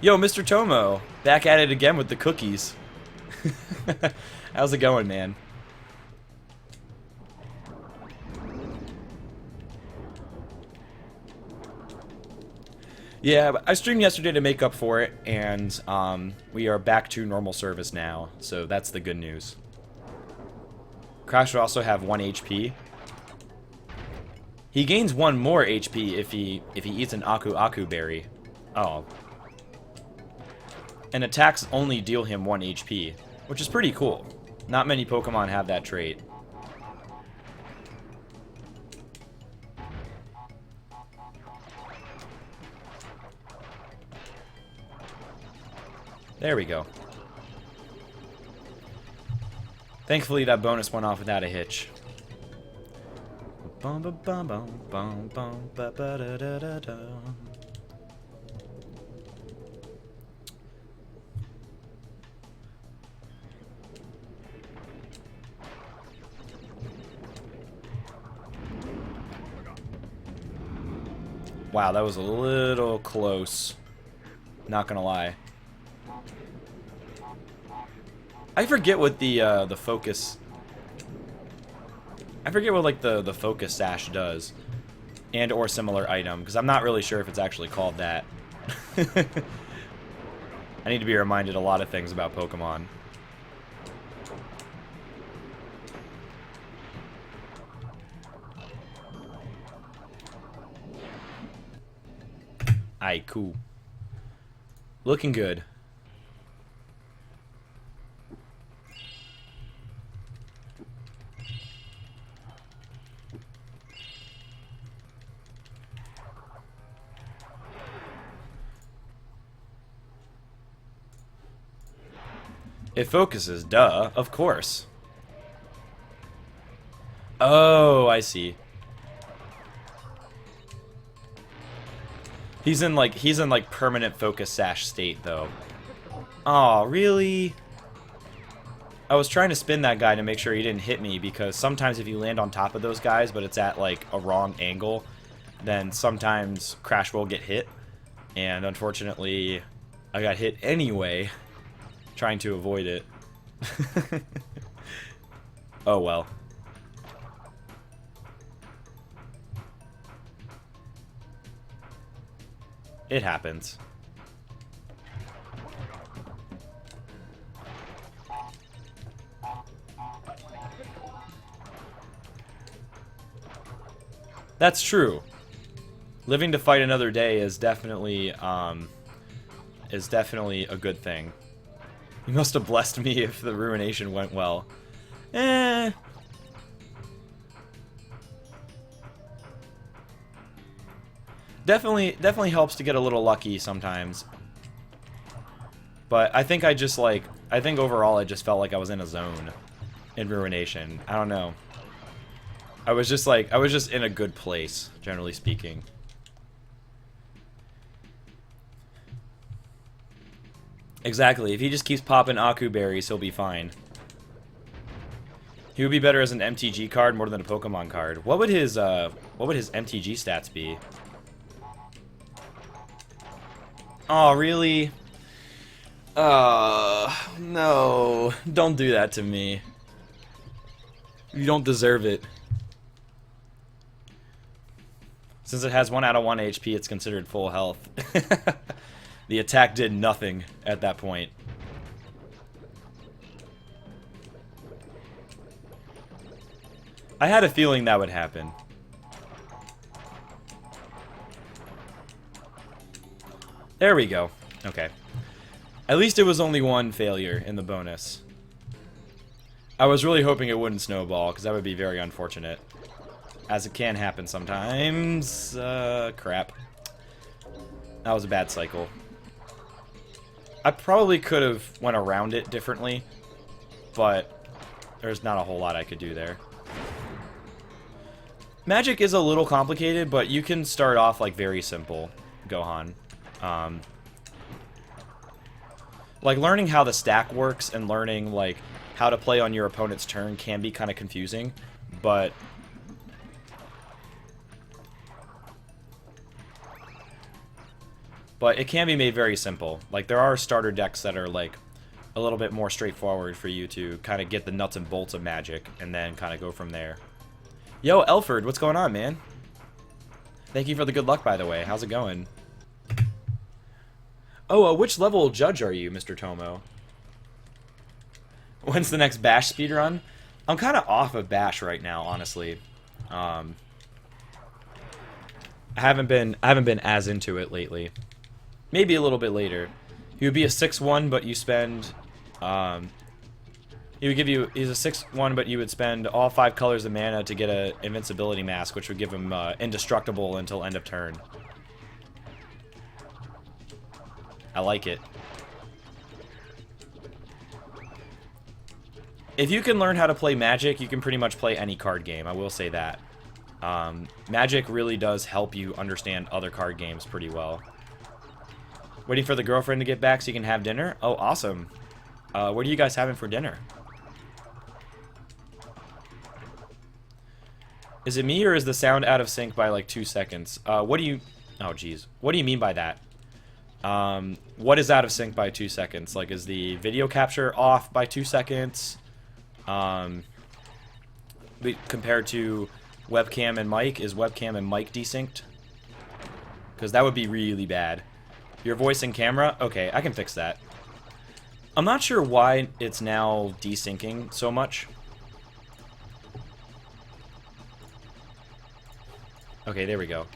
Yo, Mr. Tomo, back at it again with the cookies. How's it going, man? Yeah, I streamed yesterday to make up for it, and we are back to normal service now, so that's the good news. Crash would also have 1 HP. He gains 1 more HP if he eats an Aku Aku berry. Oh. And attacks only deal him 1 HP, which is pretty cool. Not many Pokemon have that trait. There we go. Thankfully, that bonus went off without a hitch. Wow, that was a little close. Not gonna lie. I forget what the focus. I forget what like the focus sash does, and or similar item, because I'm not really sure if it's actually called that. I need to be reminded a lot of things about Pokemon. Aight, cool. Looking good. It focuses, duh, of course. Oh, I see. He's in like permanent focus sash state though. Oh, really? I was trying to spin that guy to make sure he didn't hit me, because sometimes if you land on top of those guys but it's at like a wrong angle, then sometimes Crash will get hit. And unfortunately, I got hit anyway, trying to avoid it. Oh well. It happens. That's true. Living to fight another day is definitely a good thing. You must have blessed me if the ruination went well. Eh. Definitely helps to get a little lucky sometimes. But I think I think overall I just felt like I was in a zone in ruination. I don't know. I was just in a good place, generally speaking. Exactly. If he just keeps popping Aku berries, he'll be fine. He would be better as an MTG card more than a Pokemon card. What would his MTG stats be? Oh, really? No. Don't do that to me. You don't deserve it. Since it has 1 out of 1 HP, it's considered full health. The attack did nothing at that point. I had a feeling that would happen. There we go. Okay. At least it was only one failure in the bonus. I was really hoping it wouldn't snowball, because that would be very unfortunate. As it can happen sometimes. Crap. That was a bad cycle. I probably could have went around it differently, but there's not a whole lot I could do there. Magic is a little complicated, but you can start off like very simple, Gohan. Like learning how the stack works and learning like how to play on your opponent's turn can be kind of confusing, but it can be made very simple. Like there are starter decks that are like a little bit more straightforward for you to kind of get the nuts and bolts of Magic and then kind of go from there. Yo, Elford, what's going on, man? Thank you for the good luck, by the way. How's it going? Oh, which level judge are you, Mr. Tomo? When's the next Bash speedrun? I'm kind of off of Bash right now, honestly. I haven't been as into it lately. Maybe a little bit later. He would be a 6-1, but you spend he's a 6-1, but you would spend all 5 colors of mana to get a invincibility mask, which would give him indestructible until end of turn. I like it. If you can learn how to play Magic, you can pretty much play any card game. I will say that. Magic really does help you understand other card games pretty well. Waiting for the girlfriend to get back so you can have dinner? Oh, awesome. What are you guys having for dinner? Is it me or is the sound out of sync by like 2 seconds? What do you... Oh, geez. What do you mean by that? What is out of sync by 2 seconds? Like, is the video capture off by 2 seconds? Compared to webcam and mic, is webcam and mic desynced? Because that would be really bad. Your voice and camera? Okay, I can fix that. I'm not sure why it's now desyncing so much. Okay, there we go.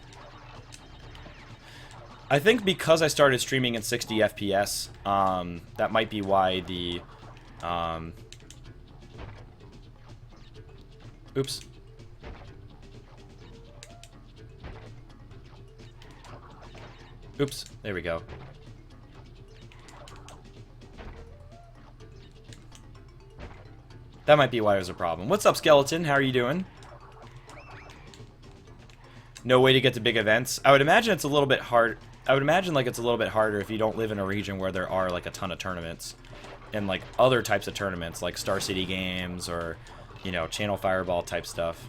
I think because I started streaming in 60 FPS, that might be why the... Oops. Oops, there we go. That might be why there's a problem. What's up, Skeleton? How are you doing? No way to get to big events. I would imagine it's a little bit hard. I would imagine like it's a little bit harder if you don't live in a region where there are like a ton of tournaments and like other types of tournaments like Star City Games or, you know, Channel Fireball type stuff.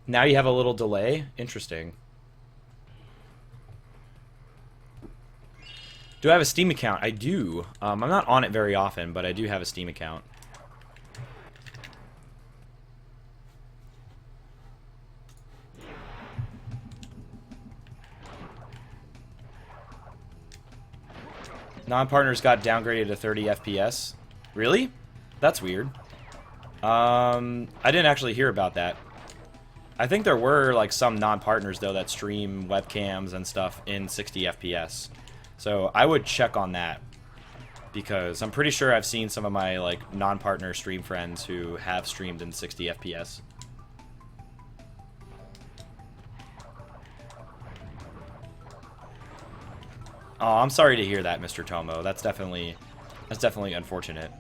Now you have a little delay. Interesting. Do I have a Steam account? I do. I'm not on it very often, but I do have a Steam account. Non-partners got downgraded to 30 FPS. Really? That's weird. I didn't actually hear about that. I think there were like some non-partners though that stream webcams and stuff in 60 FPS. So I would check on that because I'm pretty sure I've seen some of my like non-partner stream friends who have streamed in 60 FPS. Oh, I'm sorry to hear that, Mr. Tomo. That's definitely unfortunate.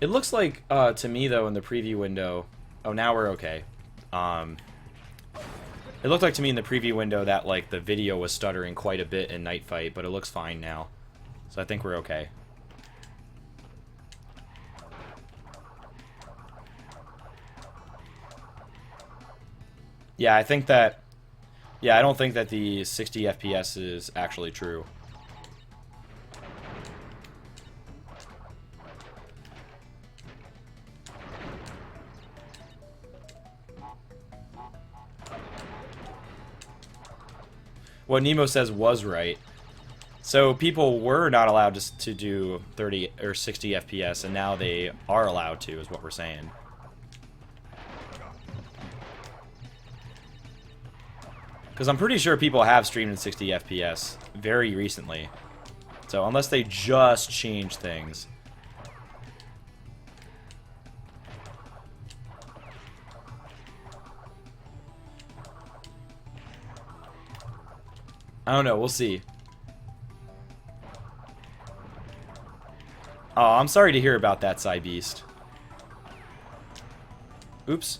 It looks like, to me, though, in the preview window... Oh, now we're okay. It looked like to me in the preview window that, like, the video was stuttering quite a bit in Night Fight, but it looks fine now. So I think we're okay. Yeah, I think that... Yeah, I don't think that the 60 FPS is actually true. What Nemo says was right. So people were not allowed to do 30 or 60 FPS, and now they are allowed to, is what we're saying. Because I'm pretty sure people have streamed in 60 FPS very recently. So unless they just change things. I don't know, we'll see. Oh, I'm sorry to hear about that, Psybeast. Oops.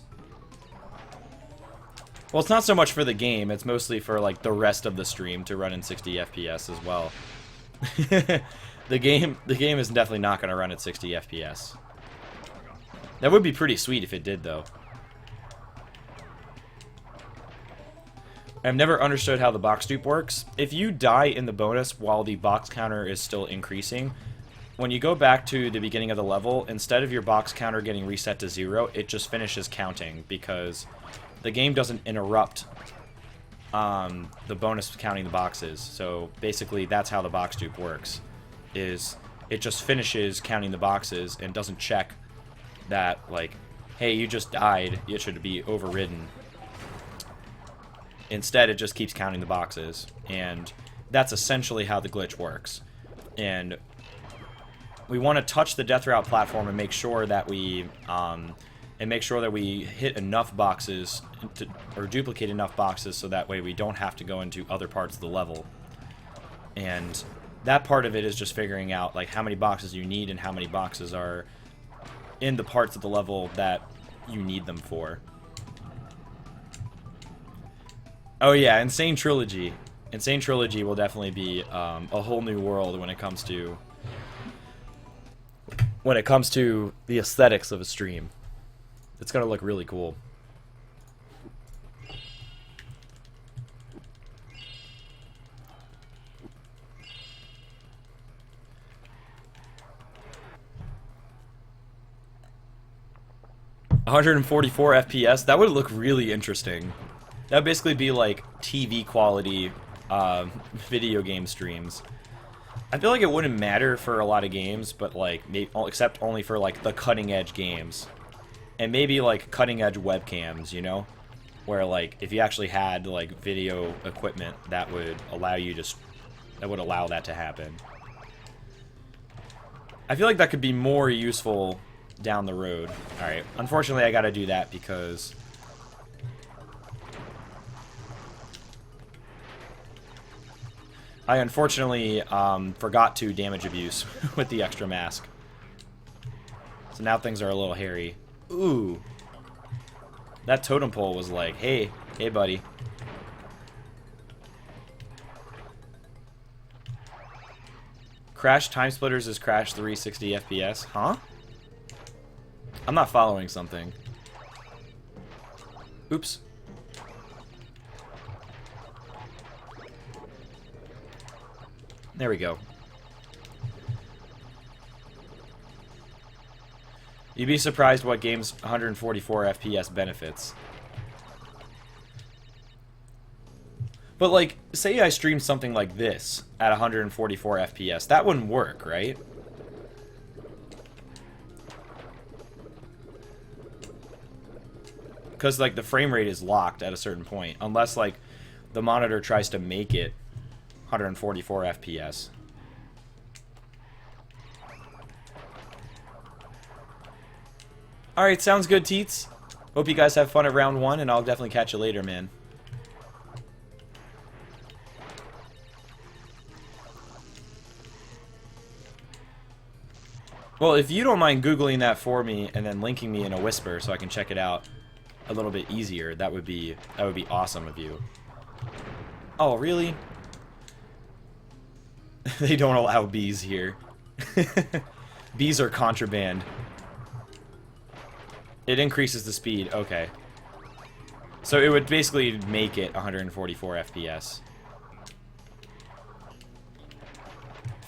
Well, it's not so much for the game, it's mostly for, like, the rest of the stream to run in 60 FPS as well. The game is definitely not going to run at 60 FPS. That would be pretty sweet if it did, though. I've never understood how the box dupe works. If you die in the bonus while the box counter is still increasing, when you go back to the beginning of the level, instead of your box counter getting reset to 0, it just finishes counting because the game doesn't interrupt the bonus counting the boxes. So basically that's how the box dupe works, is it just finishes counting the boxes and doesn't check that, like, hey, you just died, it should be overridden. Instead, it just keeps counting the boxes, and that's essentially how the glitch works. And we want to touch the death route platform and make sure that we hit enough boxes or duplicate enough boxes so that way we don't have to go into other parts of the level. And that part of it is just figuring out like how many boxes you need and how many boxes are in the parts of the level that you need them for. Oh yeah, Insane Trilogy. Insane Trilogy will definitely be a whole new world when it comes to the aesthetics of a stream. It's gonna look really cool. $144 FPS. That would look really interesting. That would basically be like TV quality video game streams. I feel like it wouldn't matter for a lot of games, but like maybe, except only for like the cutting edge games. And maybe like cutting edge webcams, you know? Where like if you actually had like video equipment that would allow you to allow that to happen. I feel like that could be more useful down the road. Alright, unfortunately I gotta do that because I unfortunately forgot to damage abuse with the extra mask. So now things are a little hairy. Ooh. That totem pole was like, hey, hey buddy. Crash Time Splitters is Crash 360 FPS. Huh? I'm not following something. Oops. There we go. You'd be surprised what game's 144 FPS benefits. But, like, say I streamed something like this at 144 FPS. That wouldn't work, right? Because, like, the frame rate is locked at a certain point. Unless, like, the monitor tries to make it 144 FPS. Alright, sounds good, Teets. Hope you guys have fun at round 1, and I'll definitely catch you later, man. Well, if you don't mind Googling that for me and then linking me in a whisper so I can check it out a little bit easier, that would be awesome of you. Oh, really? They don't allow bees here. Bees are contraband. It increases the speed. Okay. So it would basically make it 144 FPS.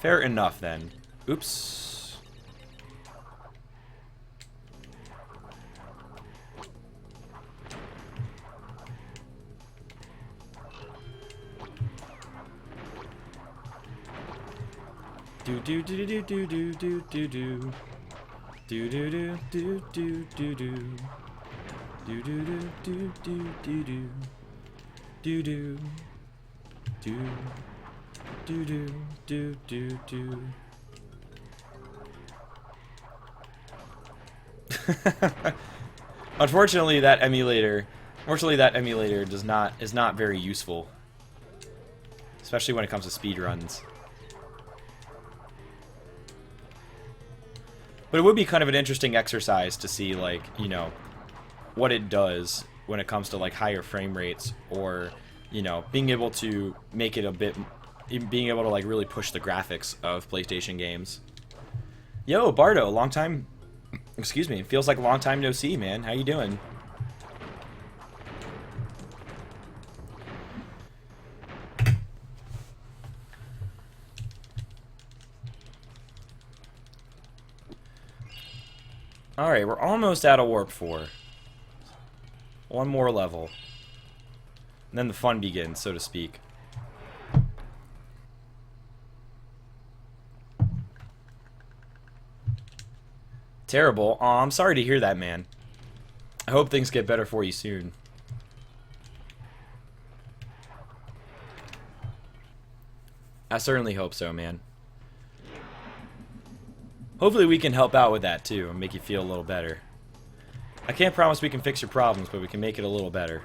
Fair enough, then. Oops. Do do do do do do do do do. Do do do do do do do. Do do do do do do do. Do do. Do. Do do do do do. Unfortunately, that emulator is not very useful, especially when it comes to speedruns. But it would be kind of an interesting exercise to see, like, you know, what it does when it comes to, like, higher frame rates, or, you know, being able to make it a bit, being able to, like, really push the graphics of PlayStation games. Yo, Bardo, long time, excuse me, feels like a long time no see, man. How you doing? Alright, we're almost out of Warp 4. One more level. And then the fun begins, so to speak. Terrible. Aw, I'm sorry to hear that, man. I hope things get better for you soon. I certainly hope so, man. Hopefully we can help out with that, too, and make you feel a little better. I can't promise we can fix your problems, but we can make it a little better.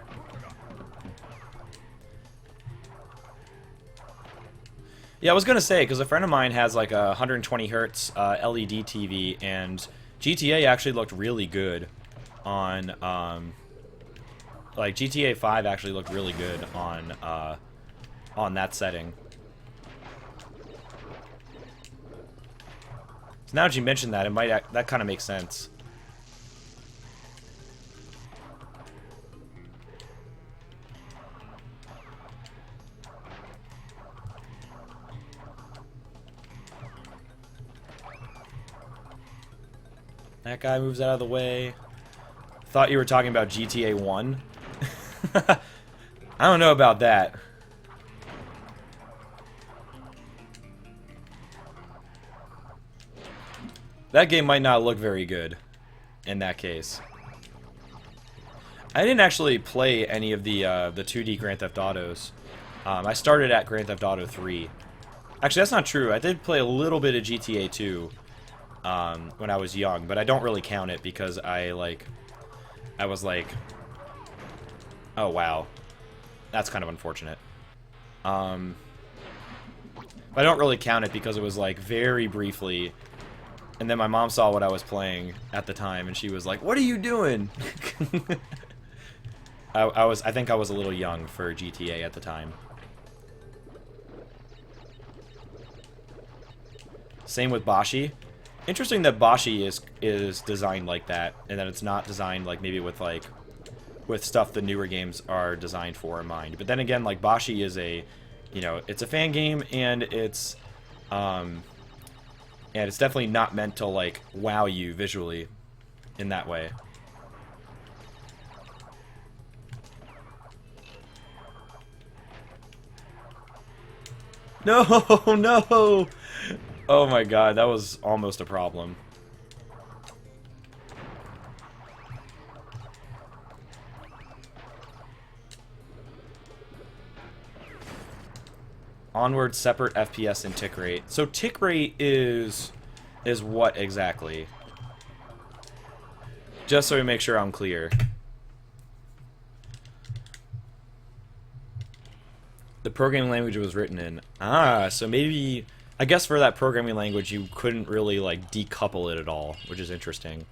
Yeah, I was gonna say, because a friend of mine has like a 120 hertz LED TV, and GTA actually looked really good on, like, GTA 5 actually looked really good on that setting. So now that you mentioned that, it might that kind of makes sense. That guy moves out of the way. Thought you were talking about GTA 1. I don't know about that. That game might not look very good in that case. I didn't actually play any of the 2D Grand Theft Autos. I started at Grand Theft Auto 3. Actually, that's not true. I did play a little bit of GTA 2 when I was young, but I don't really count it because I was like, oh wow, that's kind of unfortunate. I don't really count it because it was like very briefly. And then my mom saw what I was playing at the time, and she was like, "What are you doing?" I think I was a little young for GTA at the time. Same with Bashi. Interesting that Bashi is designed like that, and that it's not designed like maybe with stuff the newer games are designed for in mind. But then again, like Bashi is a, you know, it's a fan game, and it's definitely not meant to like wow you visually in that way. No, no. Oh my god, that was almost a problem. Onward, separate FPS and tick rate. So tick rate is what exactly? Just so we make sure I'm clear. The programming language it was written in. Ah, so maybe, I guess for that programming language you couldn't really like decouple it at all, which is interesting.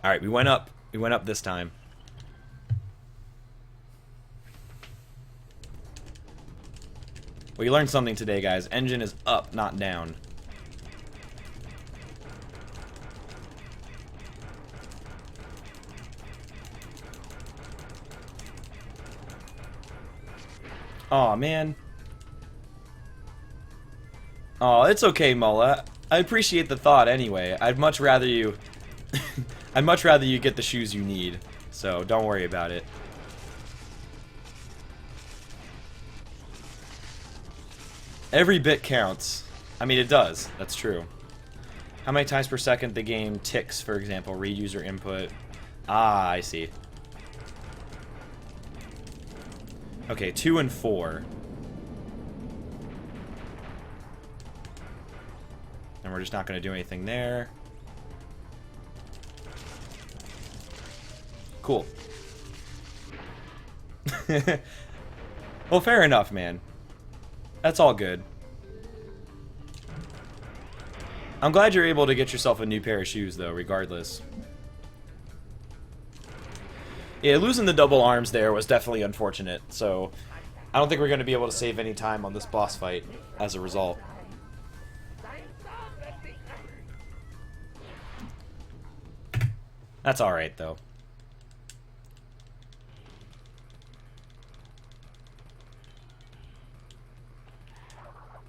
Alright, we went up. We went up this time. We learned something today, guys. Engine is up, not down. Aw, man. Oh, it's okay, Mullah. I appreciate the thought anyway. I'd much rather you... I'd much rather you get the shoes you need. So, don't worry about it. Every bit counts. I mean, it does. That's true. How many times per second the game ticks, for example? Read user input. Ah, I see. Okay, 2 and 4. And we're just not going to do anything there. Cool. Well, fair enough, man. That's all good. I'm glad you're able to get yourself a new pair of shoes, though, regardless. Yeah, losing the double arms there was definitely unfortunate, so I don't think we're going to be able to save any time on this boss fight as a result. That's alright, though.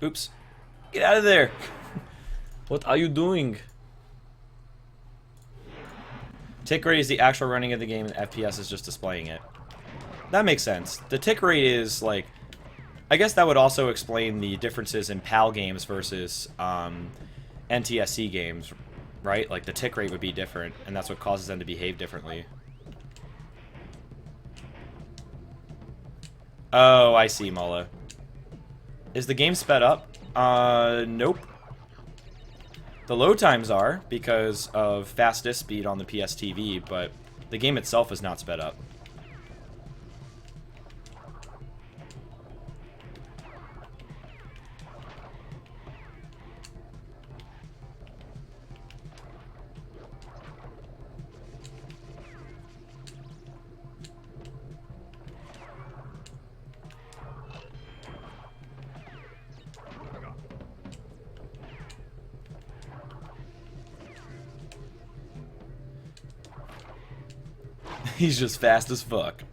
Oops. Get out of there! What are you doing? Tick rate is the actual running of the game, and FPS is just displaying it. That makes sense. The tick rate is, like... I guess that would also explain the differences in PAL games versus NTSC games, right? Like, the tick rate would be different, and that's what causes them to behave differently. Oh, I see, Mullah. Is the game sped up? Nope. The load times are, because of fast disk speed on the PS TV, but the game itself is not sped up. He's just fast as fuck.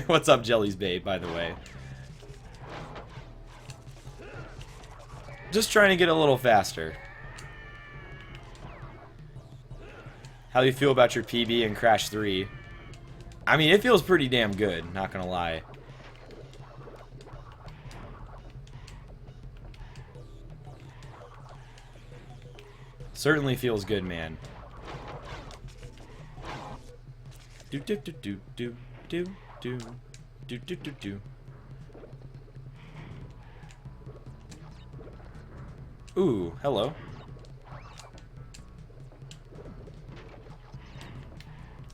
What's up, Jelly's Babe, by the way? Just trying to get a little faster. How do you feel about your PB in Crash 3? I mean, it feels pretty damn good, not gonna lie. Certainly feels good, man. Do do do do do do do do do do do. Ooh, hello.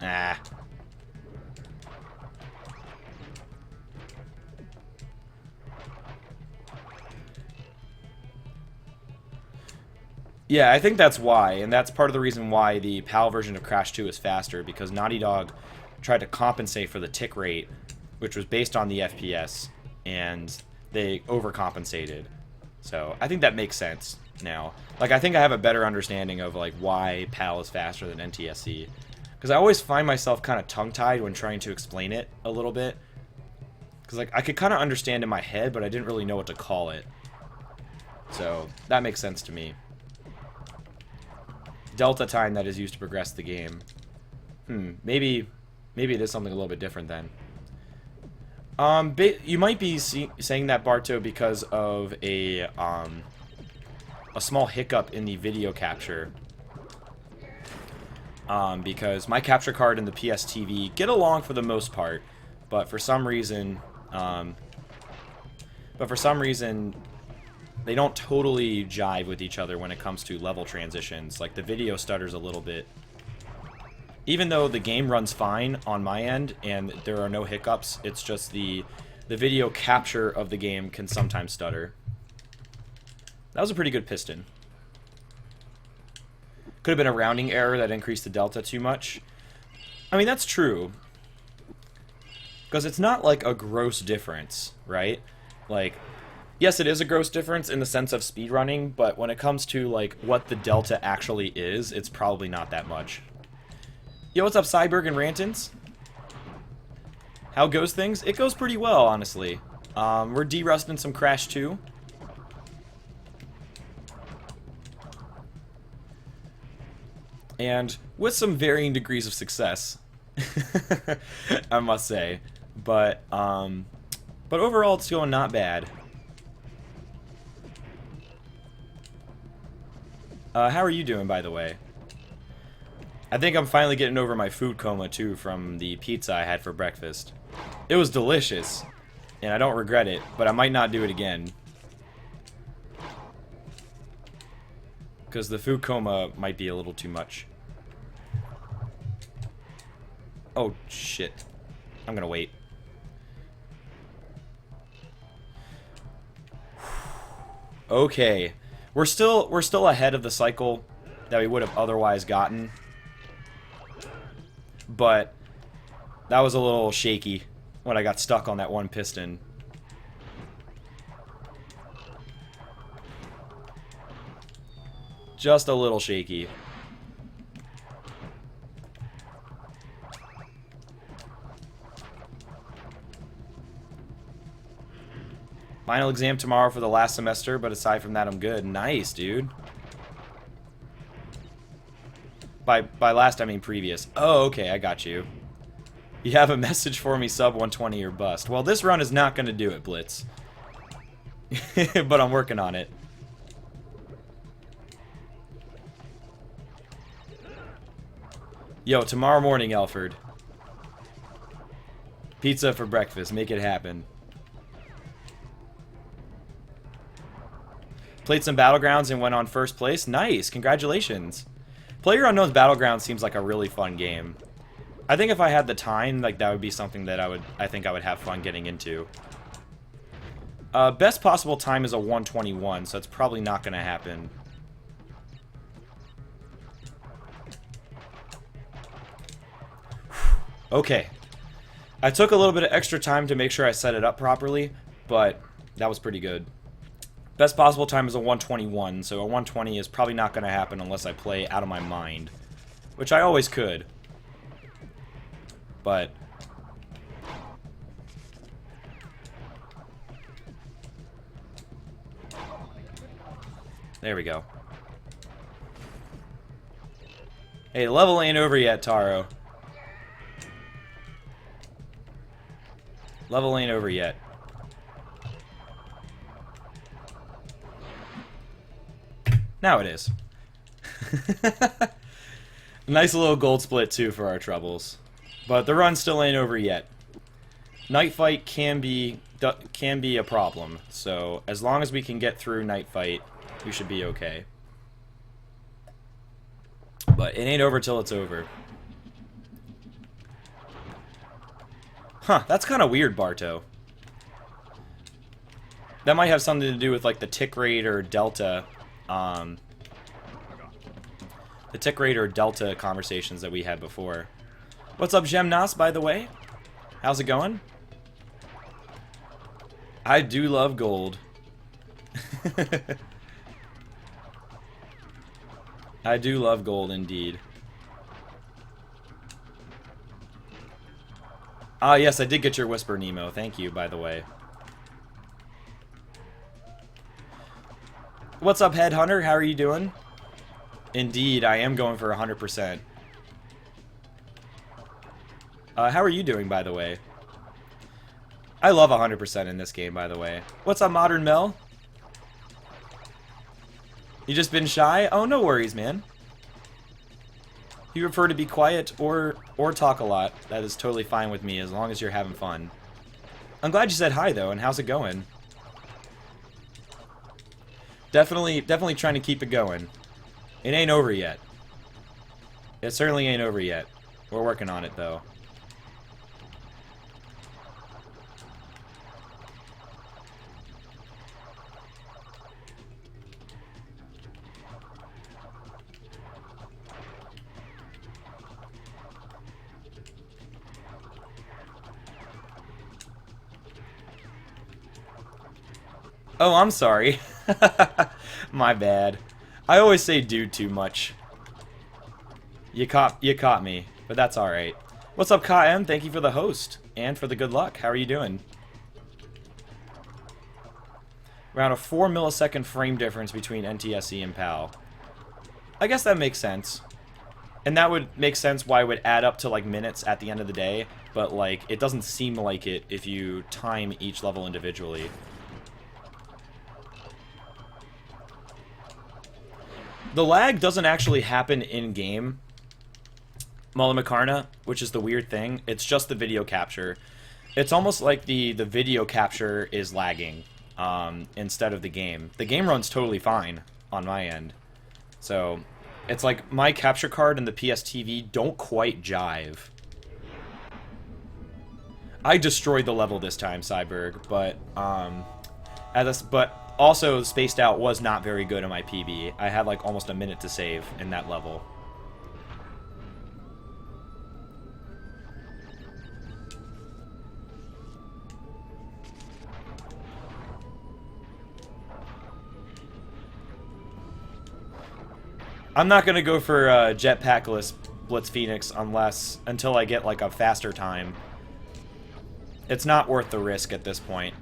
Ah. Yeah, I think that's why, and that's part of the reason why the PAL version of Crash 2 is faster, because Naughty Dog tried to compensate for the tick rate, which was based on the FPS, and they overcompensated. So I think that makes sense now. Like, I think I have a better understanding of, like, why PAL is faster than NTSC. Because I always find myself kind of tongue-tied when trying to explain it a little bit. Because, like, I could kind of understand in my head, but I didn't really know what to call it. So, that makes sense to me. Delta time that is used to progress the game. Maybe it is something a little bit different then. You might be saying that, Barto, because of a small hiccup in the video capture. Because my capture card and the PSTV get along for the most part, but for some reason, they don't totally jive with each other when it comes to level transitions. Like, the video stutters a little bit. Even though the game runs fine on my end and there are no hiccups, it's just the video capture of the game can sometimes stutter. That was a pretty good piston. Could have been a rounding error that increased the delta too much. I mean, that's true. Because it's not like a gross difference, right? Like, yes, it is a gross difference in the sense of speedrunning, but when it comes to, like, what the delta actually is, it's probably not that much. Yo, what's up, Cyberg and Rantons? How goes things? It goes pretty well, honestly. We're de-rusting some Crash 2. And with some varying degrees of success, I must say. But overall, it's going not bad. How are you doing, by the way? I think I'm finally getting over my food coma, too, from the pizza I had for breakfast. It was delicious, and I don't regret it, but I might not do it again. Because the food coma might be a little too much. Oh, shit. I'm gonna wait. Okay. We're still ahead of the cycle that we would have otherwise gotten. But that was a little shaky when I got stuck on that one piston. Just a little shaky. Final exam tomorrow for the last semester, but aside from that, I'm good. Nice, dude. By last, I mean previous. Oh, okay, I got you. You have a message for me, sub 120 or bust. Well, this run is not going to do it, Blitz. But I'm working on it. Yo, tomorrow morning, Alfred. Pizza for breakfast. Make it happen. Played some Battlegrounds and went on first place. Nice. Congratulations. PlayerUnknown's Battlegrounds seems like a really fun game. I think if I had the time, like, that would be something that I think I would have fun getting into. Best possible time is a 121, so it's probably not going to happen. Okay. I took a little bit of extra time to make sure I set it up properly, but that was pretty good. Best possible time is a 121, so a 120 is probably not going to happen unless I play out of my mind. Which I always could. But there we go. Hey, the level ain't over yet, Taro. Level ain't over yet. Now it is. Nice little gold split, too, for our troubles. But the run still ain't over yet. Night fight can be a problem. So, as long as we can get through night fight, we should be okay. But it ain't over till it's over. Huh, that's kind of weird, Barto. That might have something to do with, like, the tick rate or delta. The tick rate or delta conversations that we had before. What's up, Gemnas, by the way? How's it going? I do love gold. I do love gold indeed. Ah, yes, I did get your whisper, Nemo. Thank you, by the way. What's up, Headhunter? How are you doing? Indeed, I am going for 100%. How are you doing, by the way? I love 100% in this game, by the way. What's up, Modern Mel? You just been shy? Oh, no worries, man. You prefer to be quiet or talk a lot. That is totally fine with me, as long as you're having fun. I'm glad you said hi, though, and how's it going? Definitely trying to keep it going. It ain't over yet. It certainly ain't over yet. We're working on it, though. Oh, I'm sorry. My bad. I always say dude too much. You caught me, but that's alright. What's up, KM? Thank you for the host and for the good luck. How are you doing? Around a 4 millisecond frame difference between NTSC and PAL. I guess that makes sense. And that would make sense why it would add up to like minutes at the end of the day, but like it doesn't seem like it if you time each level individually. The lag doesn't actually happen in-game, Mullimakarna, which is the weird thing. It's just the video capture. It's almost like the video capture is lagging instead of the game. The game runs totally fine on my end. So, it's like my capture card and the PSTV don't quite jive. I destroyed the level this time, Cyberg, but also, Spaced Out was not very good in my PB. I had like almost a minute to save in that level. I'm not gonna go for jetpackless Blitz Phoenix until I get like a faster time. It's not worth the risk at this point.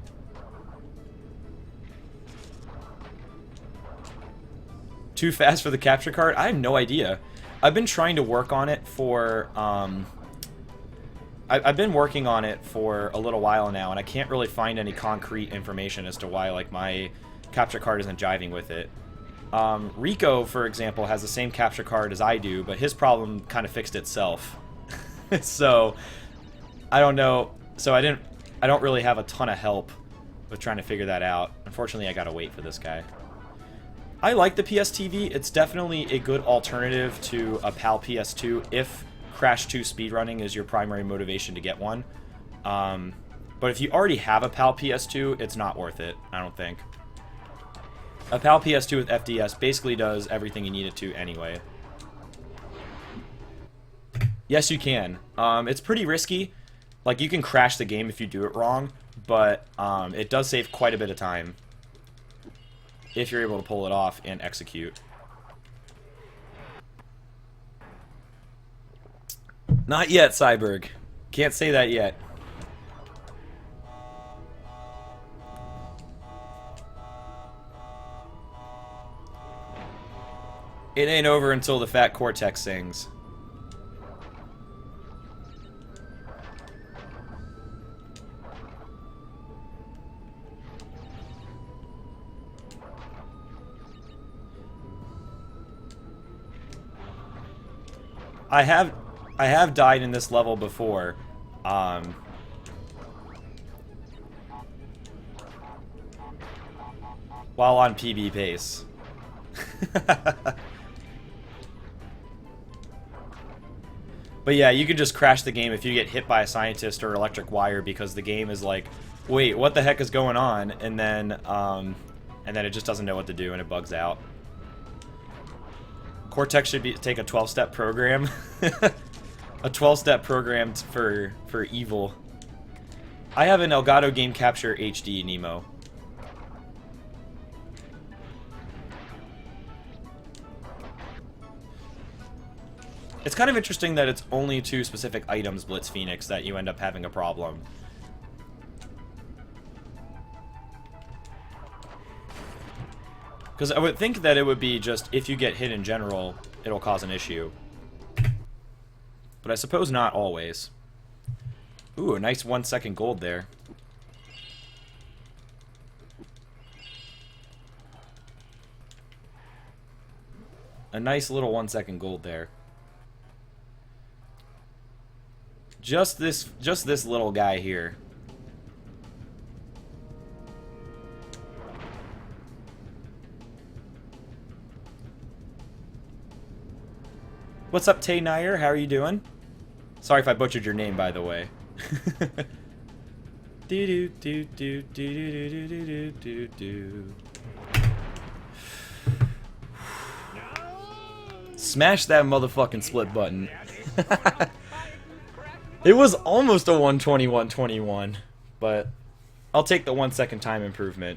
Too fast for the capture card? I have no idea. I've been trying to work on it for, I've been working on it for a little while now, and I can't really find any concrete information as to why, like, my capture card isn't jiving with it. Rico, for example, has the same capture card as I do, but his problem kind of fixed itself. So, I don't know. So I don't really have a ton of help with trying to figure that out. Unfortunately, I gotta wait for this guy. I like the PSTV. It's definitely a good alternative to a PAL PS2 if Crash 2 speedrunning is your primary motivation to get one. But if you already have a PAL PS2, it's not worth it, I don't think. A PAL PS2 with FDS basically does everything you need it to anyway. Yes, you can. It's pretty risky. Like, you can crash the game if you do it wrong, but it does save quite a bit of time if you're able to pull it off and execute. Not yet, Cyberg. Can't say that yet. It ain't over until the Fat Cortex sings. I have died in this level before. While on PB pace. But yeah, you can just crash the game if you get hit by a scientist or electric wire because the game is like, wait, what the heck is going on? And then it just doesn't know what to do and it bugs out. Cortex should take a 12-step program. A 12-step program for evil. I have an Elgato Game Capture HD, Nemo. It's kind of interesting that it's only 2 specific items, Blitz Phoenix, that you end up having a problem. Because I would think that it would be just, if you get hit in general, it'll cause an issue. But I suppose not always. Ooh, a nice 1-second gold there. A nice little 1-second gold there. Just this little guy here. What's up, Tay Nair? How are you doing? Sorry if I butchered your name, by the way. Do do do do do do do do do. Smash that motherfucking split button. It was almost a 121-21, but I'll take the 1-second time improvement.